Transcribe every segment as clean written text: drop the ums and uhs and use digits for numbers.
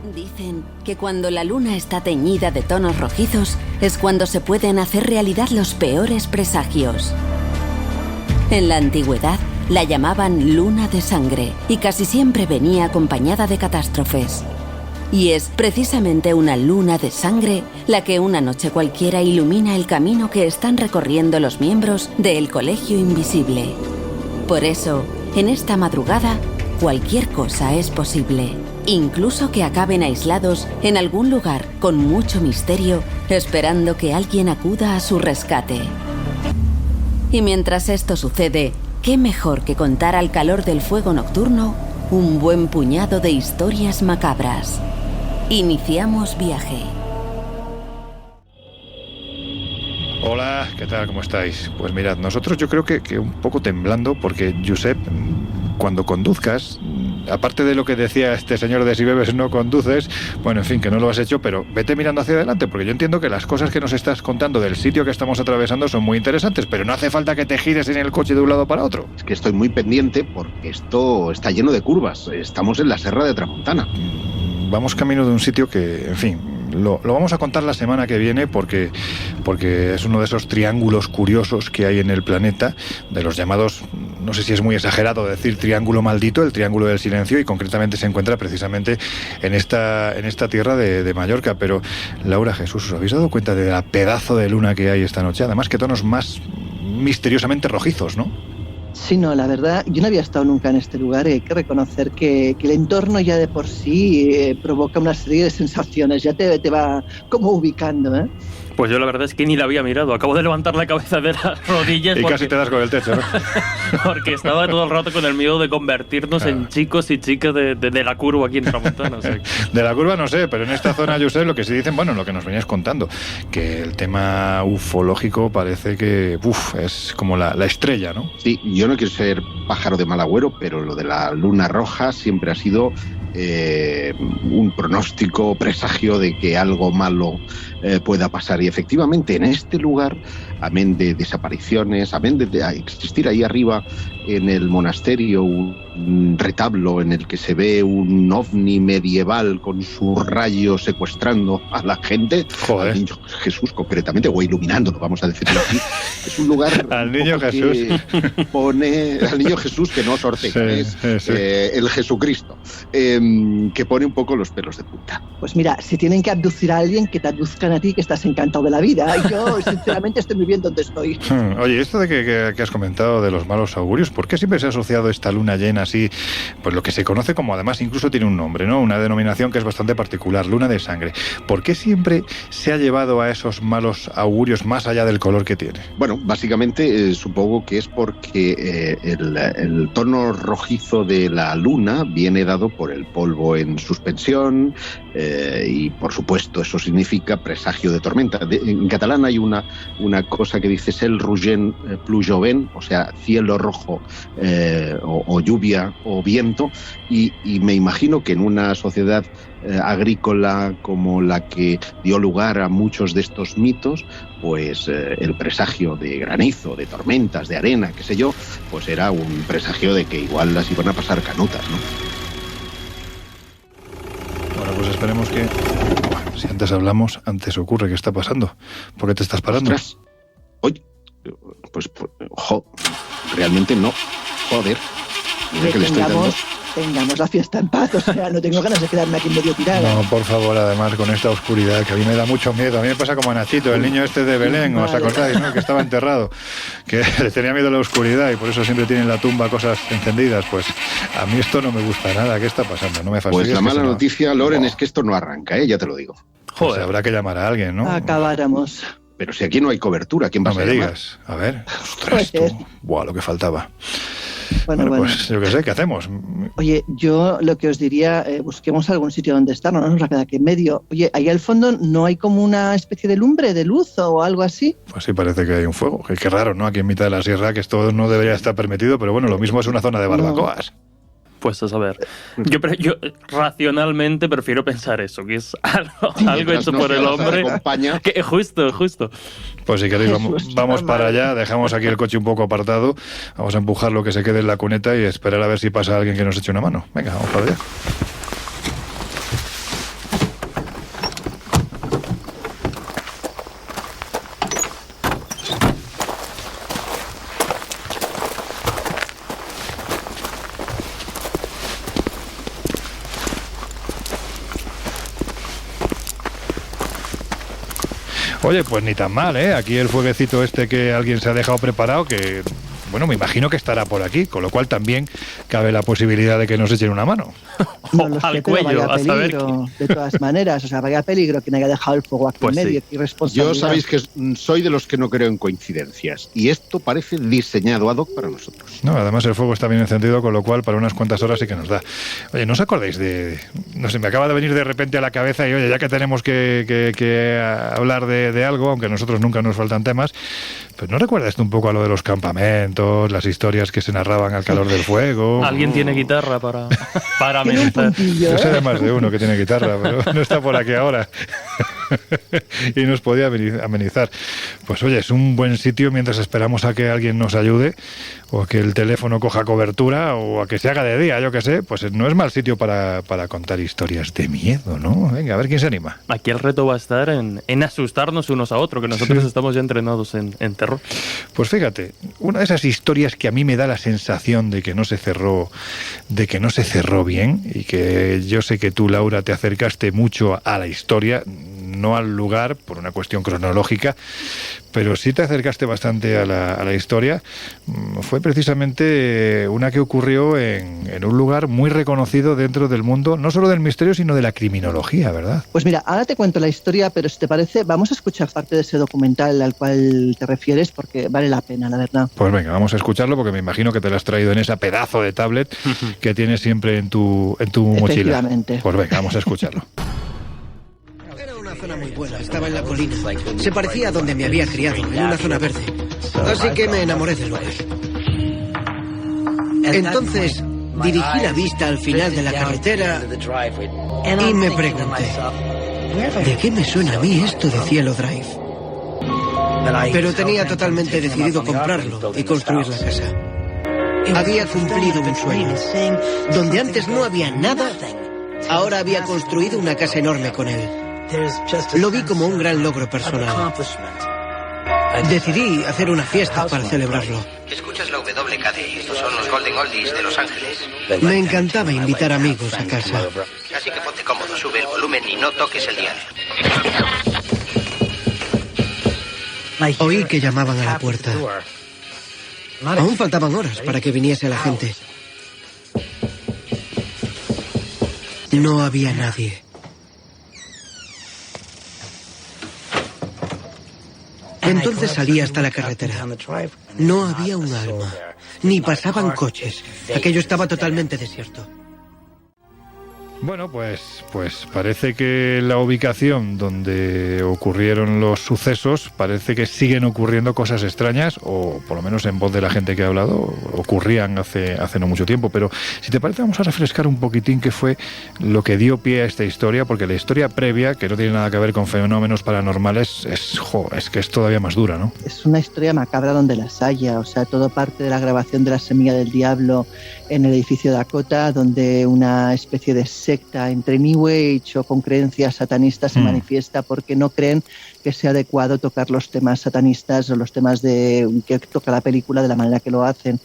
Dicen que cuando la luna está teñida de tonos rojizos es cuando se pueden hacer realidad los peores presagios. En la antigüedad la llamaban luna de sangre y casi siempre venía acompañada de catástrofes. Y es precisamente una luna de sangre la que una noche cualquiera ilumina el camino que están recorriendo los miembros del Colegio Invisible. Por eso, en esta madrugada, cualquier cosa es posible. Incluso que acaben aislados en algún lugar con mucho misterio, esperando que alguien acuda a su rescate. Y mientras esto sucede, ¿qué mejor que contar al calor del fuego nocturno un buen puñado de historias macabras? Iniciamos viaje. Hola, ¿qué tal? ¿Cómo estáis? Pues mirad, nosotros yo creo que un poco temblando, porque Josep, cuando conduzcas, aparte de lo que decía este señor de si bebes no conduces, bueno, en fin, que no lo has hecho, pero vete mirando hacia adelante, porque yo entiendo que las cosas que nos estás contando del sitio que estamos atravesando son muy interesantes, pero no hace falta que te gires en el coche de un lado para otro. Es que estoy muy pendiente porque esto está lleno de curvas. Estamos en la Serra de Tramontana. Vamos camino de un sitio que, en fin, lo vamos a contar la semana que viene porque es uno de esos triángulos curiosos que hay en el planeta, de los llamados, no sé si es muy exagerado decir triángulo maldito, el triángulo del silencio, y concretamente se encuentra precisamente en esta tierra de Mallorca. Pero, Laura, Jesús, ¿os habéis dado cuenta de la pedazo de luna que hay esta noche? Además, que tonos más misteriosamente rojizos, ¿no? Sí, no, la verdad, yo no había estado nunca en este lugar y hay que reconocer que el entorno ya de por sí provoca una serie de sensaciones, ya te va como ubicando, ¿eh? Pues yo la verdad es que ni la había mirado. Acabo de levantar la cabeza de las rodillas. Y casi te das con el techo, ¿no? Porque estaba todo el rato con el miedo de convertirnos en chicos y chicas de la curva aquí en Tramontana. O sea. De la curva no sé, pero en esta zona yo sé lo que se dicen, bueno, lo que nos venías contando, que el tema ufológico parece que es como la estrella, ¿no? Sí, yo no quiero ser pájaro de mal agüero, pero lo de la luna roja siempre ha sido un pronóstico, presagio de que algo malo pueda pasar. Y efectivamente en este lugar, amén de desapariciones, amén de existir ahí arriba en el monasterio un retablo en el que se ve un ovni medieval con su rayo secuestrando a la gente, al niño Jesús concretamente, o iluminándolo, vamos a decirlo así. Es un lugar al niño Jesús que pone al niño Jesús, que no es Ortega, sí. El Jesucristo, que pone un poco los pelos de punta. Pues mira, si tienen que abducir a alguien, que te abduzcan a ti, que estás encantado de la vida. Y yo, sinceramente, estoy muy bien donde estoy. Oye, esto de que has comentado de los malos augurios, ¿por qué siempre se ha asociado esta luna llena así? Pues lo que se conoce como, además, incluso tiene un nombre, ¿no? Una denominación que es bastante particular, luna de sangre. ¿Por qué siempre se ha llevado a esos malos augurios más allá del color que tiene? Bueno, básicamente supongo que es porque el tono rojizo de la luna viene dado por el polvo en suspensión y, por supuesto, eso significa presagio de tormenta. En catalán hay una cosa que dice cel rogent plujovent, o sea, cielo rojo o lluvia o viento, y me imagino que en una sociedad agrícola como la que dio lugar a muchos de estos mitos, pues el presagio de granizo, de tormentas, de arena, qué sé yo, pues era un presagio de que igual las iban a pasar canutas, ¿no? Bueno, pues esperemos que... Si antes hablamos, antes ocurre. ¿Qué está pasando? ¿Por qué te estás parando? ¡Ostras! Oye, pues realmente no. Joder. Mira que le estoy dando... Tengamos la fiesta en paz, o sea, no tengo ganas de quedarme aquí medio tirada. No, por favor, además, con esta oscuridad, que a mí me da mucho miedo. A mí me pasa como a Nachito, el niño este de Belén, ¿os acordáis, no? Que estaba enterrado, que le tenía miedo a la oscuridad y por eso siempre tiene en la tumba cosas encendidas. Pues a mí esto no me gusta nada. ¿Qué está pasando? No me fastidies. Pues la mala noticia, Loren, es que esto no arranca, ya te lo digo. Pues habrá que llamar a alguien, ¿no? Acabáramos. Pero si aquí no hay cobertura, ¿quién va a llamar? No me digas. A ver. Ostras, tú. Buah, lo que faltaba. Bueno, pues yo qué sé, ¿qué hacemos? Oye, yo lo que os diría, busquemos algún sitio donde estar, no nos va a quedar aquí en medio. Oye, ahí al fondo no hay como una especie de lumbre, de luz o algo así. Pues sí, parece que hay un fuego. Qué raro, ¿no? Aquí en mitad de la sierra, que esto no debería estar permitido, pero bueno, lo mismo es una zona de barbacoas. Pues a saber, yo racionalmente prefiero pensar eso, que es algo hecho por el hombre. Que, justo. Pues si queréis, vamos para allá, dejamos aquí el coche un poco apartado, vamos a empujar lo que se quede en la cuneta y esperar a ver si pasa alguien que nos eche una mano. Venga, vamos para allá. Oye, pues ni tan mal, ¿eh? Aquí el fueguecito este que alguien se ha dejado preparado, que, bueno, me imagino que estará por aquí, con lo cual también cabe la posibilidad de que nos echen una mano. No lo sé, al cuello, vaya peligro, de todas maneras. O sea, vaya peligro quien haya dejado el fuego aquí pues en medio. Sí. Irresponsabilidad. Yo sabéis que soy de los que no creo en coincidencias. Y esto parece diseñado ad hoc para nosotros. No, además el fuego está bien encendido, con lo cual para unas cuantas horas sí que nos da. Oye, ¿no os acordáis de...? No sé, me acaba de venir de repente a la cabeza y, oye, ya que tenemos que hablar de algo, aunque a nosotros nunca nos faltan temas, pues ¿no recuerdas tú un poco a lo de los campamentos, las historias que se narraban al calor del fuego? ¿Alguien tiene guitarra para amenizar? Yo sé de más de uno que tiene guitarra, pero no está por aquí ahora. Y nos podía amenizar. Pues oye, es un buen sitio mientras esperamos a que alguien nos ayude, o a que el teléfono coja cobertura, o a que se haga de día, yo qué sé. Pues no es mal sitio para contar historias de miedo, ¿no? Venga, a ver quién se anima. Aquí el reto va a estar en asustarnos unos a otros, que nosotros estamos ya entrenados en terror. Pues fíjate, una de esas historias que a mí me da la sensación de que no se cerró bien, y que yo sé que tú, Laura, te acercaste mucho a la historia, no al lugar por una cuestión cronológica, pero sí te acercaste bastante a la historia. Fue precisamente una que ocurrió en un lugar muy reconocido dentro del mundo, no solo del misterio, sino de la criminología, ¿verdad? Pues mira, ahora te cuento la historia, pero si te parece, vamos a escuchar parte de ese documental al cual te refieres, porque vale la pena, la verdad. Pues venga, vamos a escucharlo, porque me imagino que te lo has traído en esa pedazo de tablet que tienes siempre en tu mochila. Efectivamente. Pues venga, vamos a escucharlo. Una zona muy buena, estaba en la colina. Se parecía a donde me había criado, en una zona verde. Así que me enamoré del lugar. Entonces, dirigí la vista al final de la carretera y me pregunté, ¿de qué me suena a mí esto de Cielo Drive? Pero tenía totalmente decidido comprarlo y construir la casa. Había cumplido un sueño. Donde antes no había nada, ahora había construido una casa enorme con él. Lo vi como un gran logro personal. Decidí hacer una fiesta para celebrarlo. Escuchas la WKD, estos son los Golden Oldies de Los Ángeles. Me encantaba invitar amigos a casa. Así que ponte cómodo, sube el volumen y no toques el dial. Oí que llamaban a la puerta. Aún faltaban horas para que viniese la gente. No había nadie. Entonces salí hasta la carretera. No había un alma, ni pasaban coches. Aquello estaba totalmente desierto. Bueno, pues parece que la ubicación donde ocurrieron los sucesos, parece que siguen ocurriendo cosas extrañas, o por lo menos en voz de la gente que ha hablado, ocurrían hace no mucho tiempo. Pero si te parece, vamos a refrescar un poquitín qué fue lo que dio pie a esta historia, porque la historia previa, que no tiene nada que ver con fenómenos paranormales, es que es todavía más dura, ¿no? Es una historia macabra donde las haya. O sea, todo parte de la grabación de La Semilla del Diablo en el edificio Dakota, donde una especie de secta entre New Age o con creencias satanistas se manifiesta porque no creen que sea adecuado tocar los temas satanistas o los temas que toca la película de la manera que lo hacen.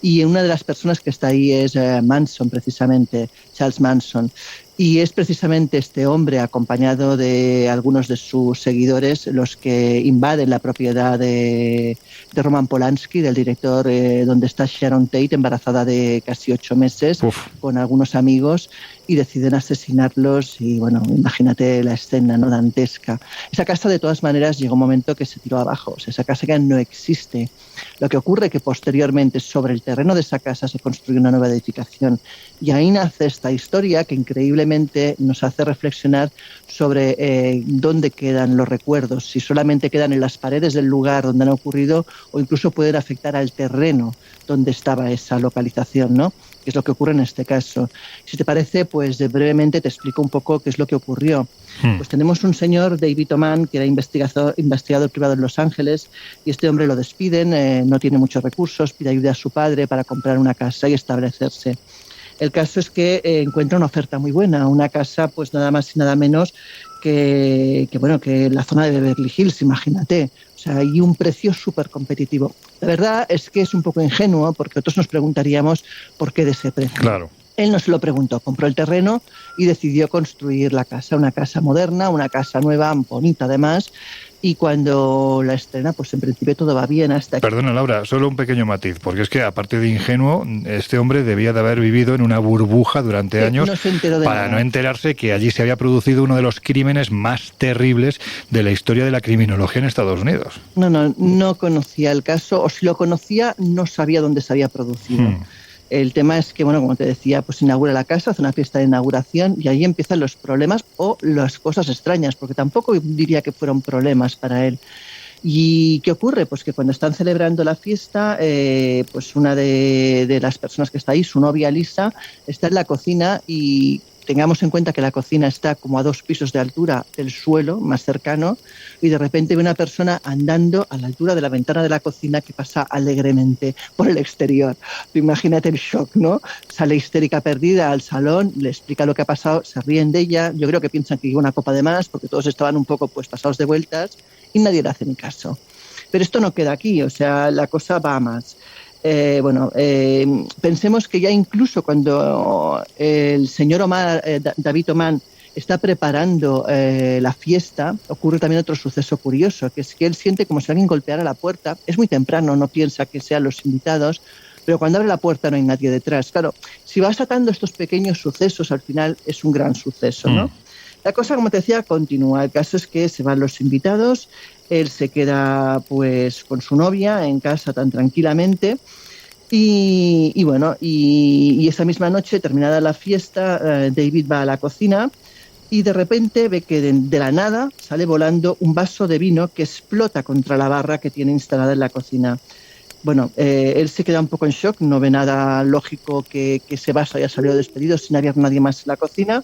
Y una de las personas que está ahí es Manson, precisamente, Charles Manson. Y es precisamente este hombre, acompañado de algunos de sus seguidores, los que invaden la propiedad de Roman Polanski, del director, donde está Sharon Tate, embarazada de casi 8 meses, con algunos amigos, y deciden asesinarlos. Y bueno, imagínate la escena, ¿no?, dantesca. Esa casa, de todas maneras, llegó un momento que se tiró abajo. O sea, esa casa ya no existe. Lo que ocurre es que posteriormente, sobre el terreno de esa casa, se construye una nueva edificación. Y ahí nace esta historia que increíblemente nos hace reflexionar sobre dónde quedan los recuerdos, si solamente quedan en las paredes del lugar donde han ocurrido o incluso pueden afectar al terreno donde estaba esa localización, ¿no? Que es lo que ocurre en este caso. Si te parece, pues brevemente te explico un poco qué es lo que ocurrió. Pues tenemos un señor, David Oman, que era investigador privado en Los Ángeles, y este hombre lo despiden, no tiene muchos recursos, pide ayuda a su padre para comprar una casa y establecerse. El caso es que encuentra una oferta muy buena, una casa pues nada más y nada menos que la zona de Beverly Hills, imagínate. O sea, hay un precio súper competitivo. La verdad es que es un poco ingenuo, porque otros nos preguntaríamos por qué de ese precio. Claro. Él no se lo preguntó, compró el terreno y decidió construir la casa, una casa moderna, una casa nueva, bonita además, Y cuando la estrena, pues en principio todo va bien hasta que... Perdona, Laura, solo un pequeño matiz, porque es que aparte de ingenuo, este hombre debía de haber vivido en una burbuja durante años para no enterarse que allí se había producido uno de los crímenes más terribles de la historia de la criminología en Estados Unidos. No conocía el caso, o si lo conocía, no sabía dónde se había producido. El tema es que, bueno, como te decía, pues inaugura la casa, hace una fiesta de inauguración y ahí empiezan los problemas o las cosas extrañas, porque tampoco diría que fueron problemas para él. ¿Y qué ocurre? Pues que cuando están celebrando la fiesta, pues una de las personas que está ahí, su novia Lisa, está en la cocina y tengamos en cuenta que la cocina está como a 2 pisos de altura del suelo, más cercano, y de repente ve una persona andando a la altura de la ventana de la cocina que pasa alegremente por el exterior. Imagínate el shock, ¿no? Sale histérica perdida al salón, le explica lo que ha pasado, se ríen de ella, yo creo que piensan que lleva una copa de más porque todos estaban un poco pues pasados de vueltas y nadie le hace ni caso. Pero esto no queda aquí, o sea, la cosa va a más. Pensemos que ya incluso cuando el señor David Oman está preparando la fiesta, ocurre también otro suceso curioso, que es que él siente como si alguien golpeara la puerta. Es muy temprano, no piensa que sean los invitados, pero cuando abre la puerta no hay nadie detrás. Claro, si vas sacando estos pequeños sucesos, al final es un gran suceso, ¿no? La cosa, como te decía, continúa. El caso es que se van los invitados, él se queda pues con su novia en casa tan tranquilamente y esa misma noche, terminada la fiesta, David va a la cocina y de repente ve que de la nada sale volando un vaso de vino que explota contra la barra que tiene instalada en la cocina. Bueno, él se queda un poco en shock, no ve nada lógico que ese vaso haya salido despedido sin haber nadie más en la cocina.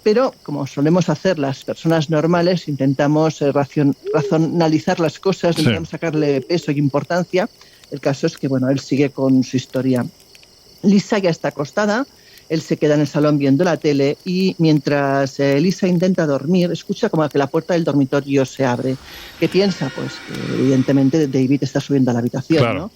Pero, como solemos hacer las personas normales, intentamos racionalizar las cosas, intentamos sacarle peso y importancia. El caso es que, bueno, él sigue con su historia. Lisa ya está acostada, él se queda en el salón viendo la tele y mientras Lisa intenta dormir, escucha como que la puerta del dormitorio se abre. ¿Qué piensa? Pues que evidentemente David está subiendo a la habitación, claro, ¿no?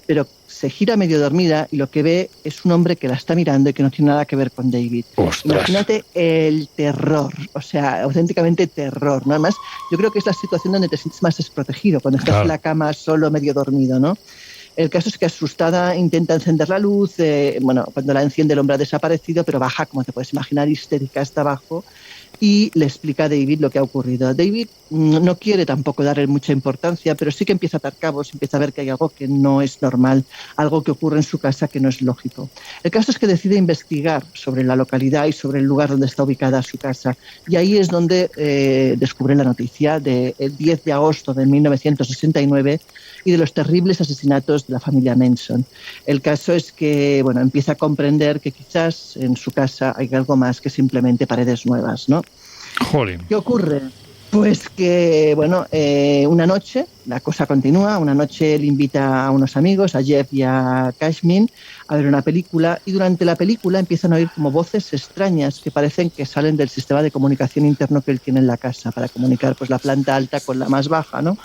Pero se gira medio dormida y lo que ve es un hombre que la está mirando y que no tiene nada que ver con David. ¡Ostras! Imagínate el terror, o sea, auténticamente terror, ¿no? Además, yo creo que es la situación donde te sientes más desprotegido, cuando estás en la cama solo, medio dormido, ¿no? El caso es que asustada intenta encender la luz, cuando la enciende el hombre ha desaparecido, pero baja, como te puedes imaginar, histérica hasta abajo y le explica a David lo que ha ocurrido. David no quiere tampoco darle mucha importancia, pero sí que empieza a atar cabos, empieza a ver que hay algo que no es normal, algo que ocurre en su casa que no es lógico. El caso es que decide investigar sobre la localidad y sobre el lugar donde está ubicada su casa, y ahí es donde descubre la noticia del 10 de agosto de 1969 y de los terribles asesinatos de la familia Manson. El caso es que, bueno, empieza a comprender que quizás en su casa hay algo más que simplemente paredes nuevas, ¿no? Jolín. ¿Qué ocurre? Pues que, bueno, una noche, la cosa continúa, una noche él invita a unos amigos, a Jeff y a Kashmin, a ver una película, y durante la película empiezan a oír como voces extrañas que parecen que salen del sistema de comunicación interno que él tiene en la casa, para comunicar pues la planta alta con la más baja, ¿no?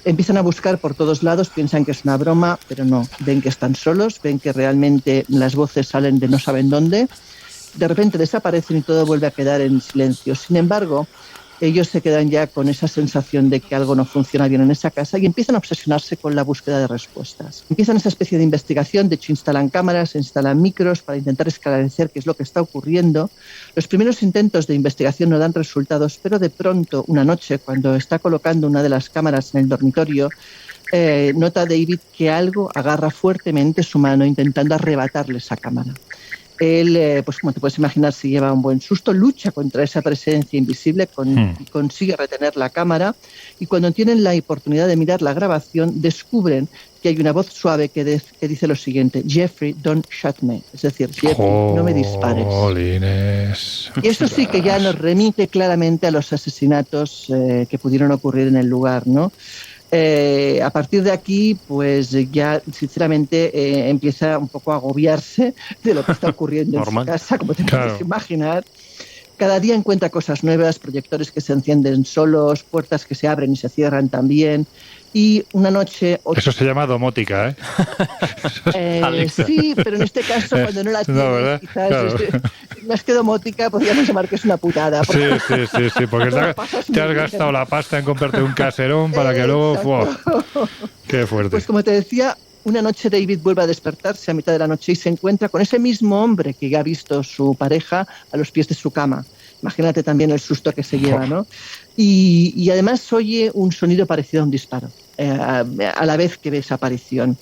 Empiezan a buscar por todos lados, piensan que es una broma, pero no, ven que están solos, ven que realmente las voces salen de no saben dónde, de repente desaparecen y todo vuelve a quedar en silencio. Sin embargo, ellos se quedan ya con esa sensación de que algo no funciona bien en esa casa y empiezan a obsesionarse con la búsqueda de respuestas. Empiezan esa especie de investigación, de hecho instalan cámaras, instalan micros para intentar esclarecer qué es lo que está ocurriendo. Los primeros intentos de investigación no dan resultados, pero de pronto, una noche, cuando está colocando una de las cámaras en el dormitorio, nota David que algo agarra fuertemente su mano intentando arrebatarle esa cámara. Él, pues como te puedes imaginar, se lleva un buen susto, lucha contra esa presencia invisible, consigue retener la cámara y cuando tienen la oportunidad de mirar la grabación descubren que hay una voz suave que dice lo siguiente: Jeffrey, don't shoot me. Es decir, Jeffrey, no me dispares. Jolines. Y eso sí que ya nos remite claramente a los asesinatos que pudieron ocurrir en el lugar, ¿no? A partir de aquí, pues ya sinceramente empieza un poco a agobiarse de lo que está ocurriendo en su casa, como te puedes imaginar. Cada día encuentra cosas nuevas, proyectores que se encienden solos, puertas que se abren y se cierran también. Y una noche... Eso se llama domótica, ¿eh? Sí, pero en este caso, cuando no la tienes, ¿verdad? quizás Claro. Más que domótica, podríamos llamar que es una putada. Sí, porque te has gastado la pasta en comprarte un caserón para que luego... ¡Wow! ¡Qué fuerte! Pues como te decía, una noche David vuelve a despertarse a mitad de la noche y se encuentra con ese mismo hombre que ya ha visto su pareja a los pies de su cama. Imagínate también el susto que se lleva, ¿no? Y además oye un sonido parecido a un disparo, a la vez que ve esa aparición.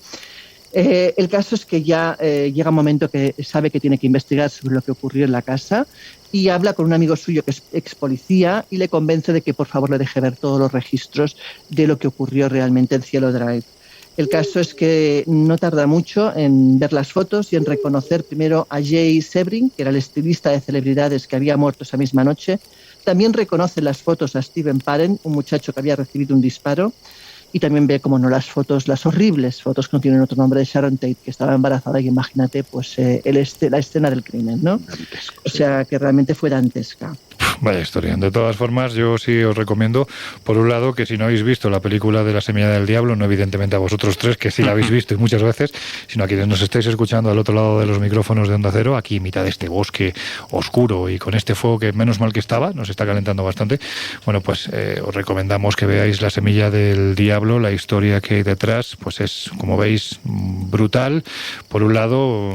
El caso es que ya llega un momento que sabe que tiene que investigar sobre lo que ocurrió en la casa y habla con un amigo suyo que es ex policía y le convence de que por favor le deje ver todos los registros de lo que ocurrió realmente en Cielo Drive. El caso es que no tarda mucho en ver las fotos y en reconocer primero a Jay Sebring, que era el estilista de celebridades que había muerto esa misma noche. También reconoce en las fotos a Steven Parent, un muchacho que había recibido un disparo. Y también ve, como no, las fotos, las horribles fotos que no tienen otro nombre, de Sharon Tate, que estaba embarazada, y imagínate pues la escena del crimen, ¿no? O sea, que realmente fue dantesca. Vaya historia. De todas formas, yo sí os recomiendo, por un lado, que si no habéis visto la película de La semilla del diablo, no evidentemente a vosotros tres, que sí la habéis visto y muchas veces, sino a quienes nos estáis escuchando al otro lado de los micrófonos de Onda Cero, aquí en mitad de este bosque oscuro y con este fuego que menos mal que estaba, nos está calentando bastante. Bueno, pues os recomendamos que veáis La semilla del diablo. La historia que hay detrás, pues es, como veis, brutal. Por un lado,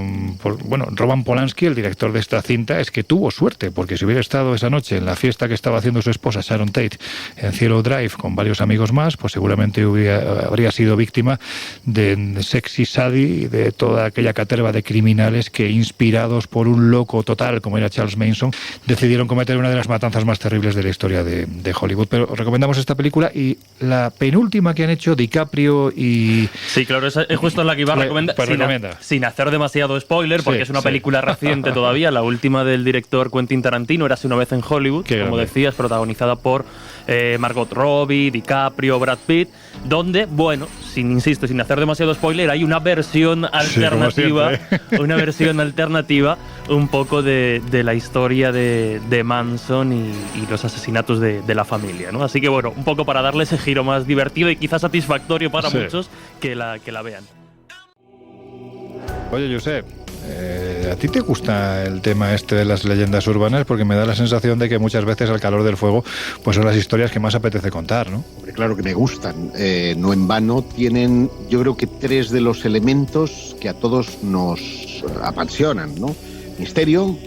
Roman Polanski, el director de esta cinta, es que tuvo suerte, porque si hubiera estado esa noche en la fiesta que estaba haciendo su esposa Sharon Tate en Cielo Drive con varios amigos más, pues seguramente habría sido víctima de Sexy Sadie y de toda aquella caterva de criminales que, inspirados por un loco total como era Charles Manson, decidieron cometer una de las matanzas más terribles de la historia de Hollywood. Pero recomendamos esta película, y la penúltima que han hecho DiCaprio y... Sí, claro, es justo la que iba a recomendar, pues sin hacer demasiado spoiler, porque es una película reciente todavía, la última del director Quentin Tarantino, Érase una vez en Hollywood, como decías, protagonizada por Margot Robbie, DiCaprio, Brad Pitt, donde, sin hacer demasiado spoiler, hay una versión alternativa, un poco de la historia de Manson y los asesinatos de la familia, ¿no? Así que un poco para darle ese giro más divertido y quizás satisfactorio para muchos que la vean. Oye, Josep, ¿a ti te gusta el tema este de las leyendas urbanas? Porque me da la sensación de que muchas veces al calor del fuego pues son las historias que más apetece contar, ¿no? Hombre, claro que me gustan. No en vano tienen, yo creo que 3 de los elementos que a todos nos apasionan, ¿no? Misterio,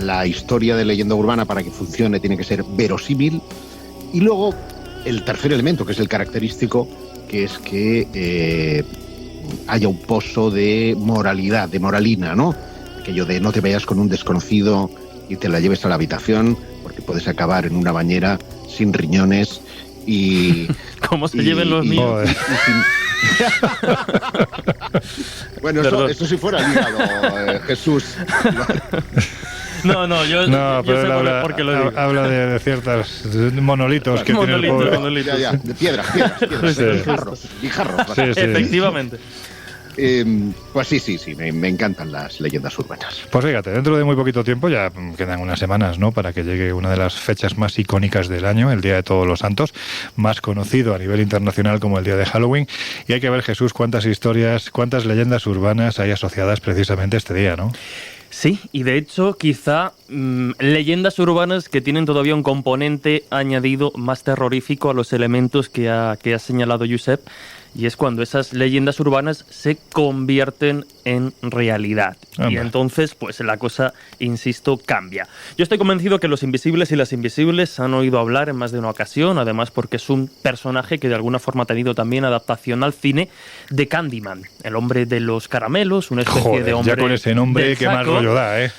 la historia de leyenda urbana, para que funcione tiene que ser verosímil, y luego el tercer elemento, que es el característico, que es que haya un pozo de moralidad, de moralina, ¿no? Aquello de no te vayas con un desconocido y te la lleves a la habitación, porque puedes acabar en una bañera sin riñones y... ¿Cómo se lleven los míos? Bueno, eso si fuera el hígado, Jesús. No, yo pero sé por qué lo digo. Habla de ciertos monolitos que tiene el pobre. Ya, de piedras, guijarros. Sí. Efectivamente. Pues sí, me encantan las leyendas urbanas. Pues fíjate, dentro de muy poquito tiempo, ya quedan unas semanas, ¿no?, para que llegue una de las fechas más icónicas del año, el Día de Todos los Santos, más conocido a nivel internacional como el Día de Halloween. Y hay que ver, Jesús, cuántas historias, cuántas leyendas urbanas hay asociadas precisamente a este día, ¿no? Sí, y de hecho quizá leyendas urbanas que tienen todavía un componente añadido más terrorífico a los elementos que ha señalado Josep, y es cuando esas leyendas urbanas se convierten en realidad. Y entonces, pues la cosa, insisto, cambia. Yo estoy convencido que Los Invisibles y las Invisibles han oído hablar en más de una ocasión, además porque es un personaje que de alguna forma ha tenido también adaptación al cine de Candyman, el hombre de los caramelos, una especie de hombre... ya con ese nombre, qué mal rollo da, ¿eh?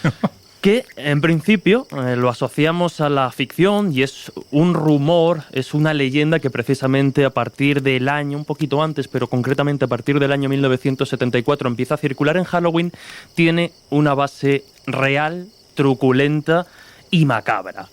Que en principio lo asociamos a la ficción y es un rumor, es una leyenda que precisamente a partir del año, un poquito antes, pero concretamente a partir del año 1974 empieza a circular en Halloween, tiene una base real, truculenta y macabra.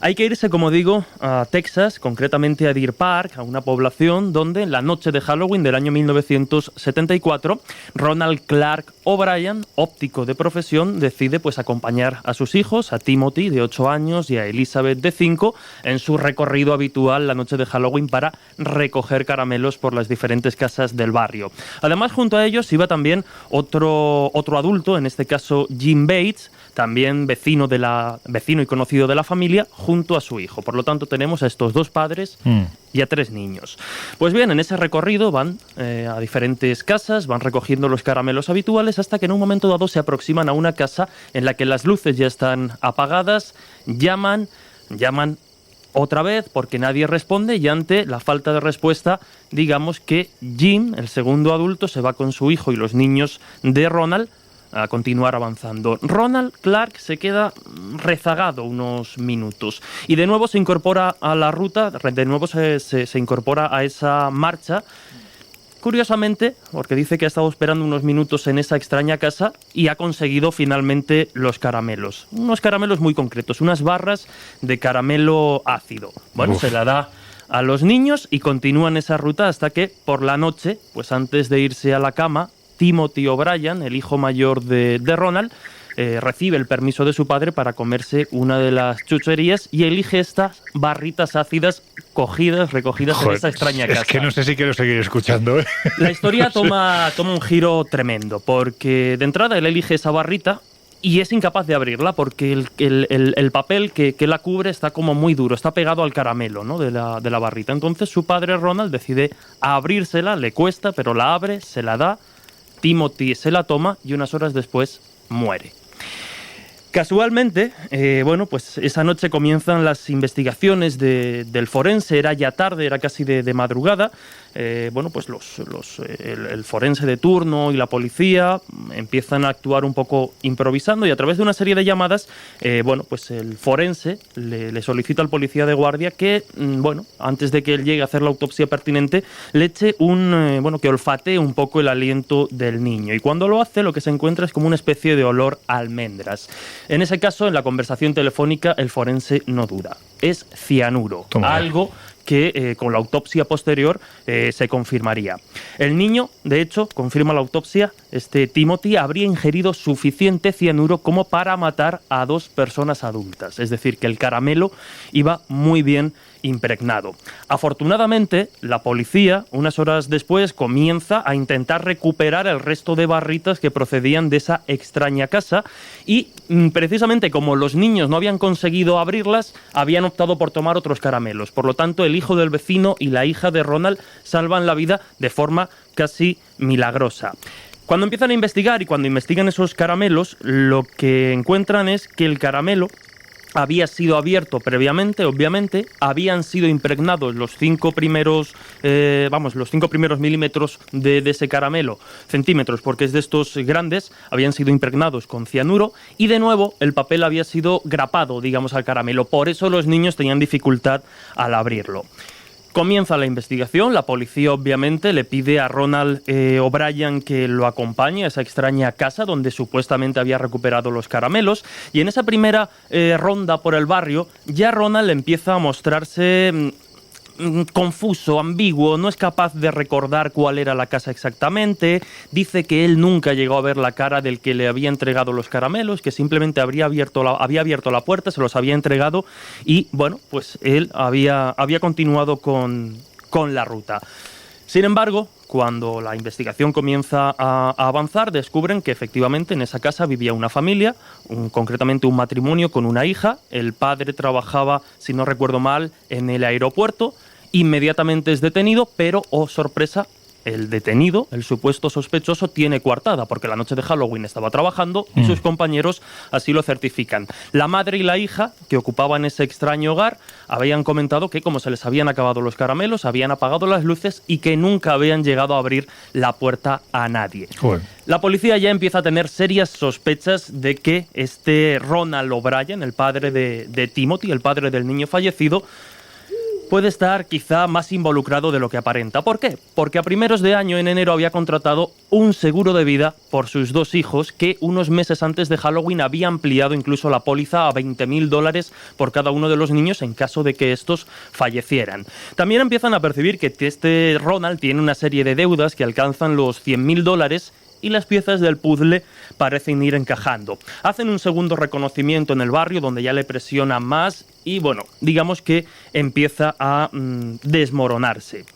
Hay que irse, como digo, a Texas, concretamente a Deer Park, a una población donde en la noche de Halloween del año 1974, Ronald Clark O'Bryan, óptico de profesión, decide pues acompañar a sus hijos, a Timothy de 8 años y a Elizabeth de 5, en su recorrido habitual la noche de Halloween para recoger caramelos por las diferentes casas del barrio. Además, junto a ellos iba también otro adulto, en este caso Jim Bates, también vecino y conocido de la familia, junto a su hijo. Por lo tanto, tenemos a estos 2 padres y a 3 niños. Pues bien, en ese recorrido van a diferentes casas, van recogiendo los caramelos habituales, hasta que en un momento dado se aproximan a una casa en la que las luces ya están apagadas, llaman otra vez porque nadie responde, y ante la falta de respuesta, digamos que Jim, el segundo adulto, se va con su hijo y los niños de Ronald a continuar avanzando. Ronald Clark se queda rezagado unos minutos y de nuevo se incorpora a la ruta, de nuevo se incorpora a esa marcha. Curiosamente, porque dice que ha estado esperando unos minutos en esa extraña casa y ha conseguido finalmente los caramelos. Unos caramelos muy concretos, unas barras de caramelo ácido. Bueno, se la da a los niños y continúan esa ruta hasta que por la noche, pues antes de irse a la cama, Timothy O'Bryan, el hijo mayor de Ronald, recibe el permiso de su padre para comerse una de las chucherías y elige estas barritas ácidas recogidas en esa extraña casa. Es que no sé si quiero seguir escuchando. La historia toma un giro tremendo, porque de entrada él elige esa barrita y es incapaz de abrirla porque el papel que la cubre está como muy duro, está pegado al caramelo, ¿no?, de la barrita. Entonces su padre Ronald decide abrírsela, le cuesta, pero la abre, se la da, Timothy se la toma y unas horas después muere. Casualmente, pues esa noche comienzan las investigaciones del forense. Era ya tarde, era casi de madrugada. Pues el forense de turno y la policía empiezan a actuar un poco improvisando y a través de una serie de llamadas, pues el forense le solicita al policía de guardia que, antes de que él llegue a hacer la autopsia pertinente, le eche que olfatee un poco el aliento del niño. Y cuando lo hace, lo que se encuentra es como una especie de olor a almendras. En ese caso, en la conversación telefónica, el forense no duda. Es cianuro, algo que con la autopsia posterior se confirmaría. El niño, de hecho, confirma la autopsia, Timothy habría ingerido suficiente cianuro como para matar a 2 personas adultas. Es decir, que el caramelo iba muy bien impregnado. Afortunadamente, la policía, unas horas después, comienza a intentar recuperar el resto de barritas que procedían de esa extraña casa y precisamente como los niños no habían conseguido abrirlas, habían optado por tomar otros caramelos. Por lo tanto, el hijo del vecino y la hija de Ronald salvan la vida de forma casi milagrosa. Cuando empiezan a investigar y cuando investigan esos caramelos, lo que encuentran es que el caramelo había sido abierto previamente, obviamente, habían sido impregnados los 5 primeros milímetros de ese caramelo, centímetros, porque es de estos grandes, habían sido impregnados con cianuro y de nuevo el papel había sido grapado, digamos, al caramelo. Por eso los niños tenían dificultad al abrirlo. Comienza la investigación, la policía obviamente le pide a Ronald O'Bryan que lo acompañe a esa extraña casa donde supuestamente había recuperado los caramelos y en esa primera ronda por el barrio ya Ronald empieza a mostrarse confuso, ambiguo, no es capaz de recordar cuál era la casa exactamente, dice que él nunca llegó a ver la cara del que le había entregado los caramelos, que simplemente había abierto la puerta, se los había entregado y pues él había continuado con la ruta. Sin embargo, cuando la investigación comienza a avanzar, descubren que efectivamente en esa casa vivía una familia, concretamente un matrimonio con una hija. El padre trabajaba, si no recuerdo mal, en el aeropuerto. Inmediatamente es detenido, pero, oh sorpresa, el detenido, el supuesto sospechoso, tiene coartada, porque la noche de Halloween estaba trabajando y sus compañeros así lo certifican. La madre y la hija, que ocupaban ese extraño hogar, habían comentado que como se les habían acabado los caramelos, habían apagado las luces y que nunca habían llegado a abrir la puerta a nadie. Joder. La policía ya empieza a tener serias sospechas de que Ronald O'Bryan, el padre de Timothy, el padre del niño fallecido, puede estar quizá más involucrado de lo que aparenta. ¿Por qué? Porque a primeros de año, en enero, había contratado un seguro de vida por sus 2 hijos que unos meses antes de Halloween había ampliado incluso la póliza a $20.000 por cada uno de los niños en caso de que estos fallecieran. También empiezan a percibir que este Ronald tiene una serie de deudas que alcanzan los $100.000 y las piezas del puzzle parecen ir encajando. Hacen un segundo reconocimiento en el barrio donde ya le presiona más y, bueno, digamos que empieza a desmoronarse.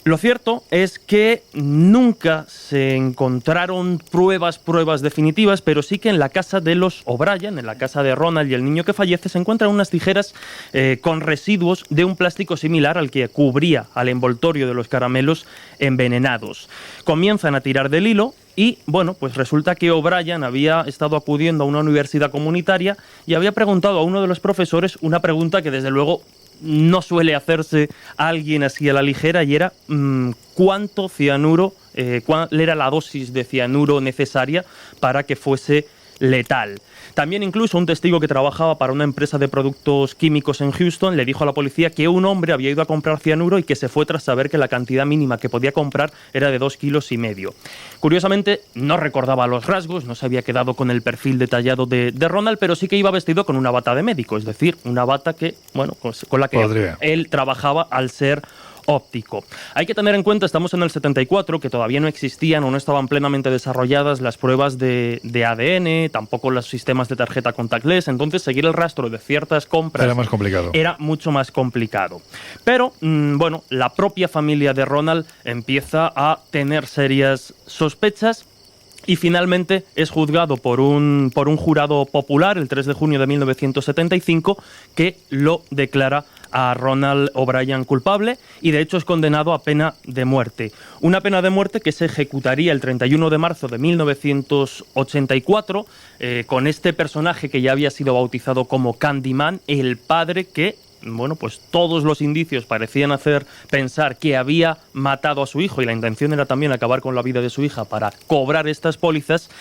Lo cierto es que nunca se encontraron pruebas definitivas, pero sí que en la casa de los O'Brien, en la casa de Ronald y el niño que fallece, se encuentran unas tijeras con residuos de un plástico similar al que cubría al envoltorio de los caramelos envenenados. Comienzan a tirar del hilo y, bueno, pues resulta que O'Brien había estado acudiendo a una universidad comunitaria y había preguntado a uno de los profesores una pregunta que, desde luego, no suele hacerse alguien así a la ligera, y era cuánto cianuro, cuál era la dosis de cianuro necesaria para que fuese letal. También incluso un testigo que trabajaba para una empresa de productos químicos en Houston le dijo a la policía que un hombre había ido a comprar cianuro y que se fue tras saber que la cantidad mínima que podía comprar era de 2,5 kilos. Curiosamente, no recordaba los rasgos, no se había quedado con el perfil detallado de Ronald, pero sí que iba vestido con una bata de médico, es decir, una bata que, bueno, pues, con la que él trabajaba al ser óptico. Hay que tener en cuenta, estamos en el 74, que todavía no existían o no estaban plenamente desarrolladas las pruebas de ADN, tampoco los sistemas de tarjeta contactless, entonces seguir el rastro de ciertas compras era más complicado. Era mucho más complicado. Pero, bueno, la propia familia de Ronald empieza a tener serias sospechas y finalmente es juzgado por un jurado popular el 3 de junio de 1975 que lo declara a Ronald O'Brien culpable y de hecho es condenado a pena de muerte. Una pena de muerte que se ejecutaría el 31 de marzo de 1984 con este personaje que ya había sido bautizado como Candyman, el padre que, bueno, pues todos los indicios parecían hacer pensar que había matado a su hijo y la intención era también acabar con la vida de su hija para cobrar estas pólizas.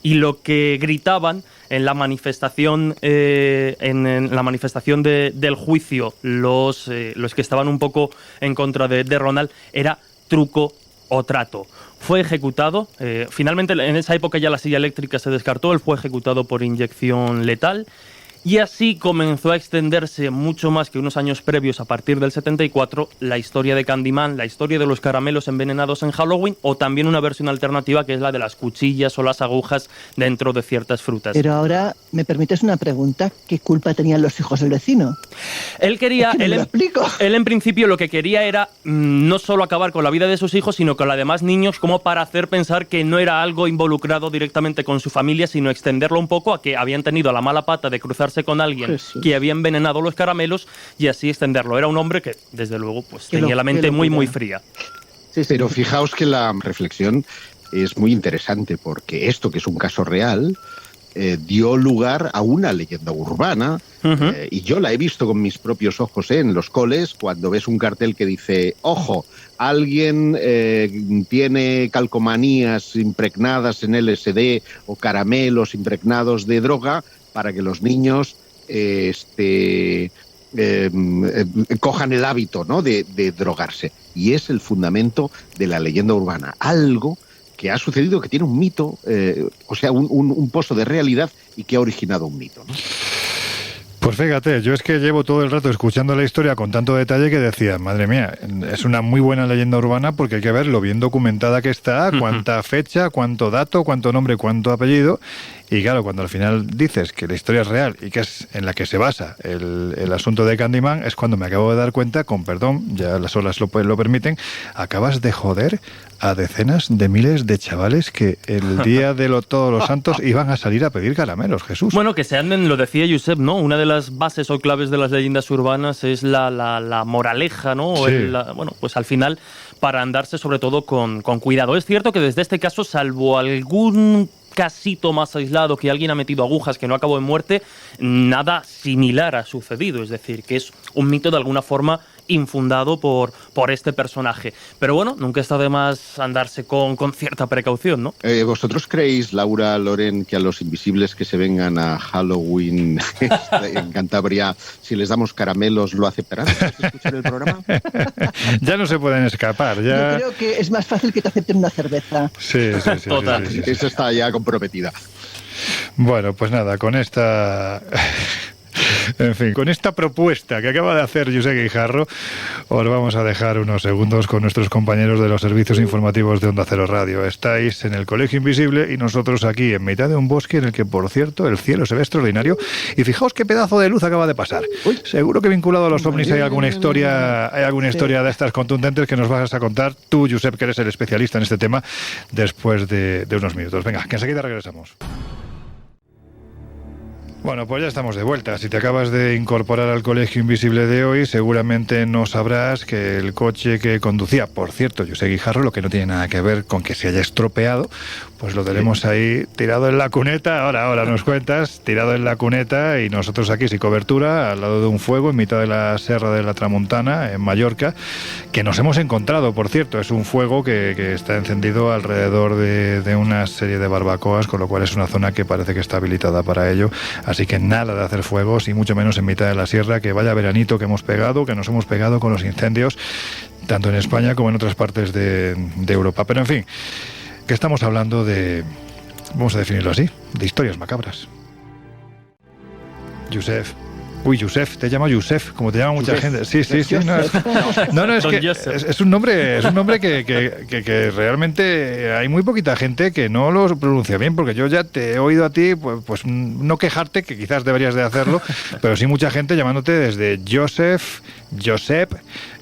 Y lo que gritaban en la manifestación, en la manifestación del juicio, los que estaban un poco en contra de Ronald, era truco o trato. Fue ejecutado, finalmente en esa época ya la silla eléctrica se descartó, él fue ejecutado por inyección letal. Y así comenzó a extenderse mucho más que unos años previos, a partir del 74, la historia de Candyman, la historia de los caramelos envenenados en Halloween, o también una versión alternativa que es la de las cuchillas o las agujas dentro de ciertas frutas. Pero ahora, ¿me permites una pregunta? ¿Qué culpa tenían los hijos del vecino? Él quería, él en principio lo que quería era no solo acabar con la vida de sus hijos, sino con la de más niños, como para hacer pensar que no era algo involucrado directamente con su familia, sino extenderlo un poco a que habían tenido la mala pata de cruzarse con alguien que había envenenado los caramelos y así extenderlo. Era un hombre que, desde luego, pues tenía la mente muy fría. Sí, pero fijaos que la reflexión es muy interesante porque esto, que es un caso real, dio lugar a una leyenda urbana. Y yo la he visto con mis propios ojos en los coles, cuando ves un cartel que dice: ojo, alguien tiene calcomanías impregnadas en LSD o caramelos impregnados de droga, para que los niños cojan el hábito, ¿no?, de drogarse. Y es el fundamento de la leyenda urbana. Algo que ha sucedido, que tiene un mito, o sea, un pozo de realidad y que ha originado un mito, ¿no? Pues fíjate, yo es que llevo todo el rato escuchando la historia con tanto detalle que decía, madre mía, es una muy buena leyenda urbana porque hay que ver lo bien documentada que está, cuánta fecha, cuánto dato, cuánto nombre, cuánto apellido. Y claro, cuando al final dices que la historia es real y que es en la que se basa el asunto de Candyman, es cuando me acabo de dar cuenta, con perdón, ya las olas lo permiten, acabas de joder a decenas de miles de chavales que el día de todos los santos iban a salir a pedir caramelos, Jesús. Bueno, que se anden, lo decía Josep, ¿no? Una de las bases o claves de las leyendas urbanas es la moraleja, ¿no? Sí. Bueno, pues al final, para andarse sobre todo con cuidado. Es cierto que desde este caso, salvo algún casito más aislado que alguien ha metido agujas que no acabó en muerte, nada similar ha sucedido. Es decir, que es un mito de alguna forma infundado por este personaje. Pero bueno, nunca está de más andarse con cierta precaución, ¿no? ¿Vosotros creéis, Laura, Loren, que a los invisibles que se vengan a Halloween en Cantabria, si les damos caramelos, lo aceptarán? ¿Escuchar el programa? Ya no se pueden escapar. Ya... Yo creo que es más fácil que te acepten una cerveza. Sí. Total. Sí. Eso está ya comprometida. Bueno, pues nada, con esta... En fin, con esta propuesta que acaba de hacer Josep Guijarro, os vamos a dejar unos segundos con nuestros compañeros de los servicios informativos de Onda Cero Radio. Estáis en el Colegio Invisible y nosotros aquí en mitad de un bosque en el que, por cierto, el cielo se ve extraordinario. Y fijaos qué pedazo de luz acaba de pasar. Seguro que vinculado a los ovnis hay alguna historia de estas contundentes que nos vas a contar tú, Josep, que eres el especialista en este tema, después de unos minutos. Venga, que enseguida regresamos. Bueno, pues ya estamos de vuelta. Si te acabas de incorporar al Colegio Invisible de hoy, seguramente no sabrás que el coche que conducía, por cierto, Josep Guijarro, lo que no tiene nada que ver con que se haya estropeado, pues lo tenemos ahí tirado en la cuneta. Ahora nos cuentas, tirado en la cuneta, y nosotros aquí sin cobertura, al lado de un fuego, en mitad de la Serra de la Tramuntana, en Mallorca, que nos hemos encontrado, por cierto. Es un fuego que está encendido alrededor de una serie de barbacoas, con lo cual es una zona que parece que está habilitada para ello. Así que nada de hacer fuegos, y mucho menos en mitad de la sierra, que vaya veranito que nos hemos pegado con los incendios, tanto en España como en otras partes de Europa. Pero en fin, que estamos hablando de, vamos a definirlo así, de historias macabras. Josep, te llamo Josep, como te llama mucha gente. Sí. No, es que es un nombre que realmente hay muy poquita gente que no lo pronuncia bien, porque yo ya te he oído a ti, pues no quejarte, que quizás deberías de hacerlo, pero sí mucha gente llamándote desde Josep, Yusef.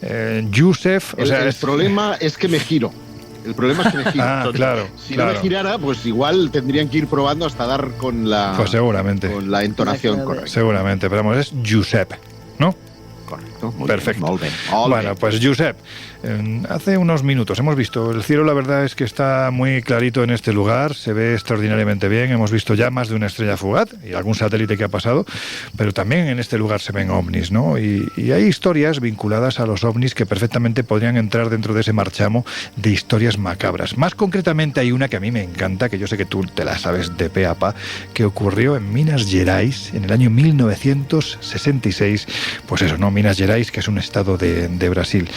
El problema es que me giro. El problema es que me giro. Claro. Si no me girara, pues igual tendrían que ir probando hasta dar con la... Pues seguramente. Con la entonación correcta. Seguramente, pero vamos, es Josep, ¿no? Correcto. Perfecto. Muy bien. Bueno, pues Josep, hace unos minutos hemos visto el cielo. La verdad es que está muy clarito en este lugar, se ve extraordinariamente bien. Hemos visto ya más de una estrella fugaz y algún satélite que ha pasado, pero también en este lugar se ven ovnis, ¿no? Y hay historias vinculadas a los ovnis que perfectamente podrían entrar dentro de ese marchamo de historias macabras. Más concretamente hay una que a mí me encanta, que yo sé que tú te la sabes de pe a pa, que ocurrió en Minas Gerais en el año 1966. Pues eso, ¿no? Minas Gerais, que es un estado de Brasil,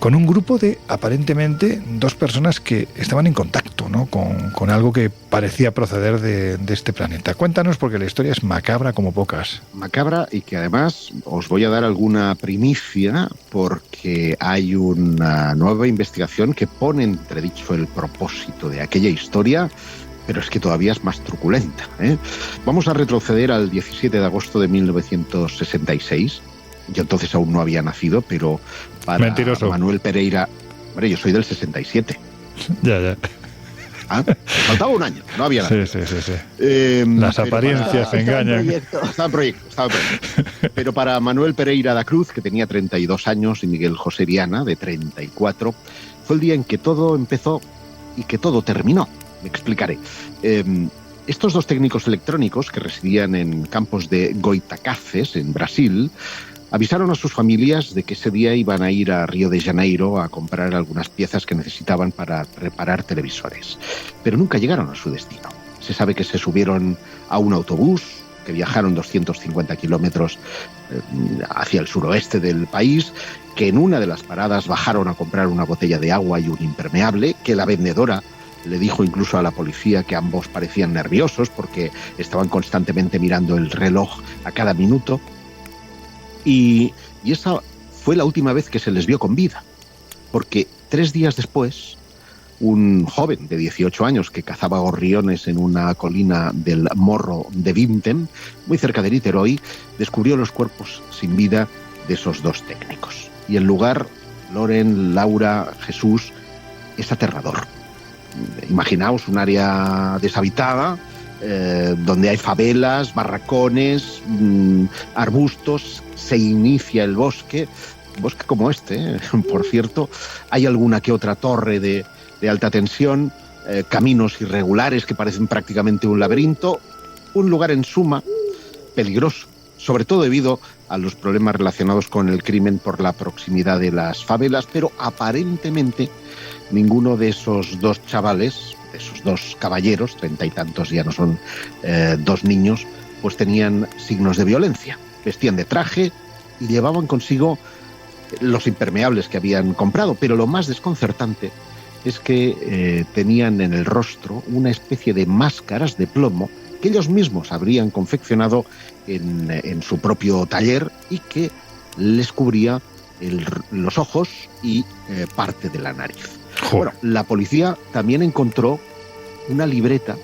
con un grupo de, aparentemente, dos personas que estaban en contacto, ¿no? con algo que parecía proceder de este planeta. Cuéntanos, porque la historia es macabra como pocas. Macabra, y que además os voy a dar alguna primicia, porque hay una nueva investigación que pone entredicho el propósito de aquella historia, pero es que todavía es más truculenta, ¿eh? Vamos a retroceder al 17 de agosto de 1966. Yo entonces aún no había nacido, pero para Mentiroso. Manuel Pereira... Hombre, yo soy del 67. Ya. Faltaba un año, no había nacido. Sí. Las apariencias engañan. Estaba en proyecto. Pero para Manuel Pereira da Cruz, que tenía 32 años, y Miguel José Viana, de 34, fue el día en que todo empezó y que todo terminó. Me explicaré. Estos dos técnicos electrónicos, que residían en campos de Goitacazes, en Brasil, avisaron a sus familias de que ese día iban a ir a Río de Janeiro a comprar algunas piezas que necesitaban para reparar televisores. Pero nunca llegaron a su destino. Se sabe que se subieron a un autobús, que viajaron 250 kilómetros hacia el suroeste del país, que en una de las paradas bajaron a comprar una botella de agua y un impermeable, que la vendedora le dijo incluso a la policía que ambos parecían nerviosos porque estaban constantemente mirando el reloj a cada minuto. Y esa fue la última vez que se les vio con vida, porque 3 días después, un joven de 18 años que cazaba gorriones en una colina del Morro de Vintem, muy cerca de Niterói, descubrió los cuerpos sin vida de esos dos técnicos. Y el lugar, Loren, Laura, Jesús, es aterrador. Imaginaos un área deshabitada, donde hay favelas, barracones, arbustos, se inicia el bosque como este, por cierto. Hay alguna que otra torre de alta tensión, caminos irregulares que parecen prácticamente un laberinto, un lugar en suma peligroso, sobre todo debido a los problemas relacionados con el crimen por la proximidad de las favelas, pero aparentemente ninguno de esos dos chavales, de esos dos caballeros, 30 y tantos, ya no son dos niños, pues tenían signos de violencia. Vestían de traje y llevaban consigo los impermeables que habían comprado, pero lo más desconcertante es que tenían en el rostro una especie de máscaras de plomo que ellos mismos habrían confeccionado en su propio taller y que les cubría los ojos y parte de la nariz. Bueno, la policía también encontró una libreta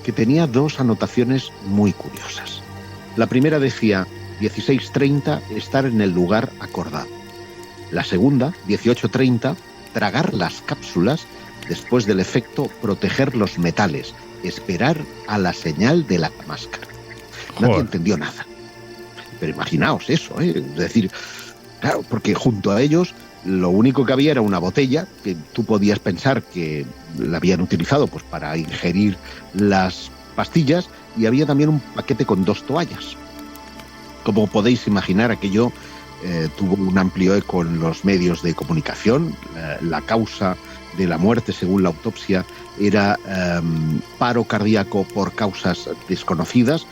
que tenía dos anotaciones muy curiosas. La primera decía 16:30, estar en el lugar acordado. La segunda, 18:30, tragar las cápsulas, después del efecto proteger los metales, esperar a la señal de la máscara. Nadie entendió nada. Pero imaginaos eso, es decir, claro, porque junto a ellos lo único que había era una botella que tú podías pensar que la habían utilizado pues para ingerir las pastillas, y había también un paquete con dos toallas. Como podéis imaginar, aquello tuvo un amplio eco en los medios de comunicación. La causa de la muerte, según la autopsia, era paro cardíaco por causas desconocidas,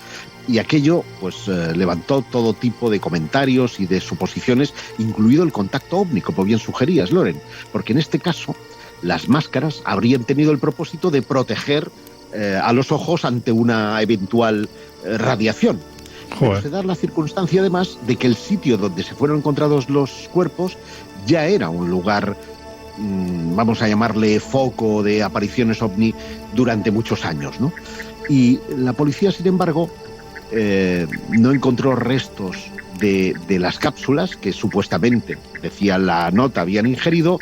y aquello pues levantó todo tipo de comentarios y de suposiciones, incluido el contacto ovni, como bien sugerías, Loren, porque en este caso las máscaras habrían tenido el propósito de proteger a los ojos ante una eventual radiación. Pero se da la circunstancia además de que el sitio donde se fueron encontrados los cuerpos ya era un lugar, vamos a llamarle foco de apariciones ovni durante muchos años, ¿no? Y la policía, sin embargo, no encontró restos de las cápsulas que supuestamente, decía la nota, habían ingerido,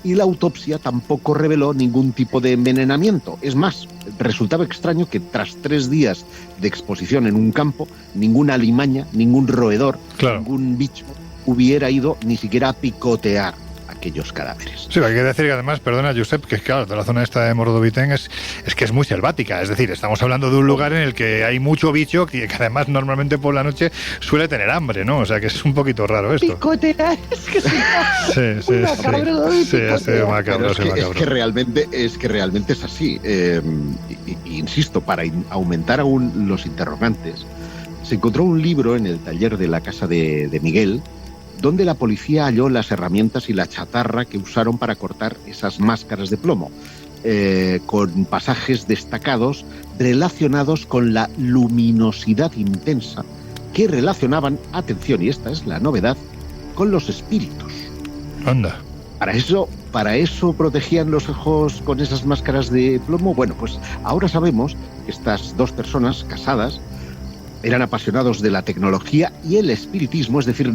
y la autopsia tampoco reveló ningún tipo de envenenamiento. Es más, resultaba extraño que tras 3 días de exposición en un campo, ninguna alimaña, ningún roedor, ningún bicho hubiera ido ni siquiera a picotear aquellos cadáveres. Sí, hay que decir que además, perdona Josep, que claro, toda la zona esta de Mordovitén es que es muy selvática, es decir, estamos hablando de un lugar en el que hay mucho bicho que además normalmente por la noche suele tener hambre, ¿no? O sea que es un poquito raro esto. Picotear, es que sí, macabro. Sí, macabro. Es que realmente es así. Insisto, para aumentar aún los interrogantes, se encontró un libro en el taller de la casa de Miguel, donde la policía halló las herramientas y la chatarra que usaron para cortar esas máscaras de plomo, con pasajes destacados relacionados con la luminosidad intensa que relacionaban, atención, y esta es la novedad, con los espíritus. Anda. Para eso protegían los ojos con esas máscaras de plomo. Bueno, pues ahora sabemos que estas dos personas casadas eran apasionados de la tecnología y el espiritismo, es decir,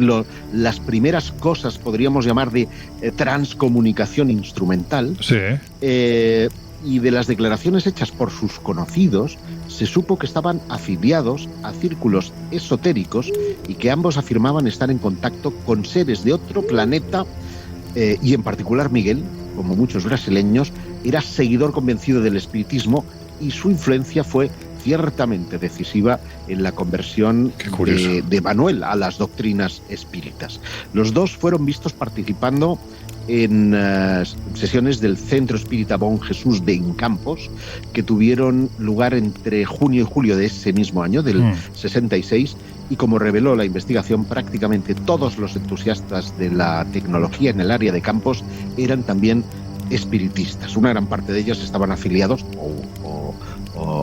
las primeras cosas, podríamos llamar, de transcomunicación instrumental. Sí. Y de las declaraciones hechas por sus conocidos, se supo que estaban afiliados a círculos esotéricos y que ambos afirmaban estar en contacto con seres de otro planeta, y en particular Miguel, como muchos brasileños, era seguidor convencido del espiritismo, y su influencia fue ciertamente decisiva en la conversión de Manuel a las doctrinas espíritas. Los dos fueron vistos participando en sesiones del Centro Espírita Bon Jesús de Incampos, que tuvieron lugar entre junio y julio de ese mismo año, del 66, y como reveló la investigación, prácticamente todos los entusiastas de la tecnología en el área de Campos eran también espiritistas. Una gran parte de ellos estaban afiliados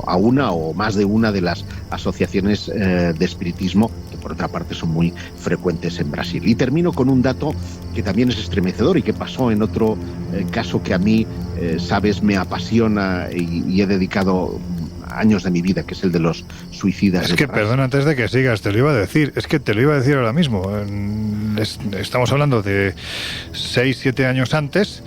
a una o más de una de las asociaciones de espiritismo, que por otra parte son muy frecuentes en Brasil. Y termino con un dato que también es estremecedor y que pasó en otro caso que a mí, sabes, me apasiona y he dedicado años de mi vida, que es el de los suicidas. Es que, perdón, antes de que sigas, te lo iba a decir, ahora mismo. Estamos hablando de 6-7 años antes,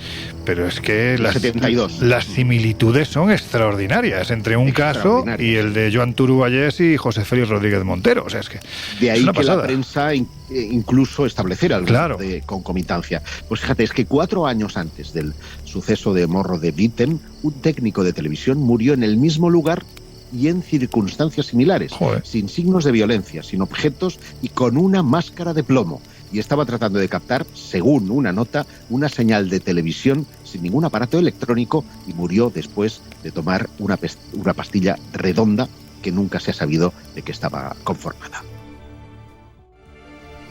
pero es que las similitudes son extraordinarias entre un caso y el de Joan Turu Vallès y José Félix Rodríguez Montero. O sea, es que de ahí que la prensa incluso estableciera el grado de concomitancia. Pues fíjate, es que 4 años antes del suceso de Morro de Vitten, un técnico de televisión murió en el mismo lugar y en circunstancias similares, sin signos de violencia, sin objetos y con una máscara de plomo. Y estaba tratando de captar, según una nota, una señal de televisión sin ningún aparato electrónico y murió después de tomar una pastilla redonda que nunca se ha sabido de qué estaba conformada.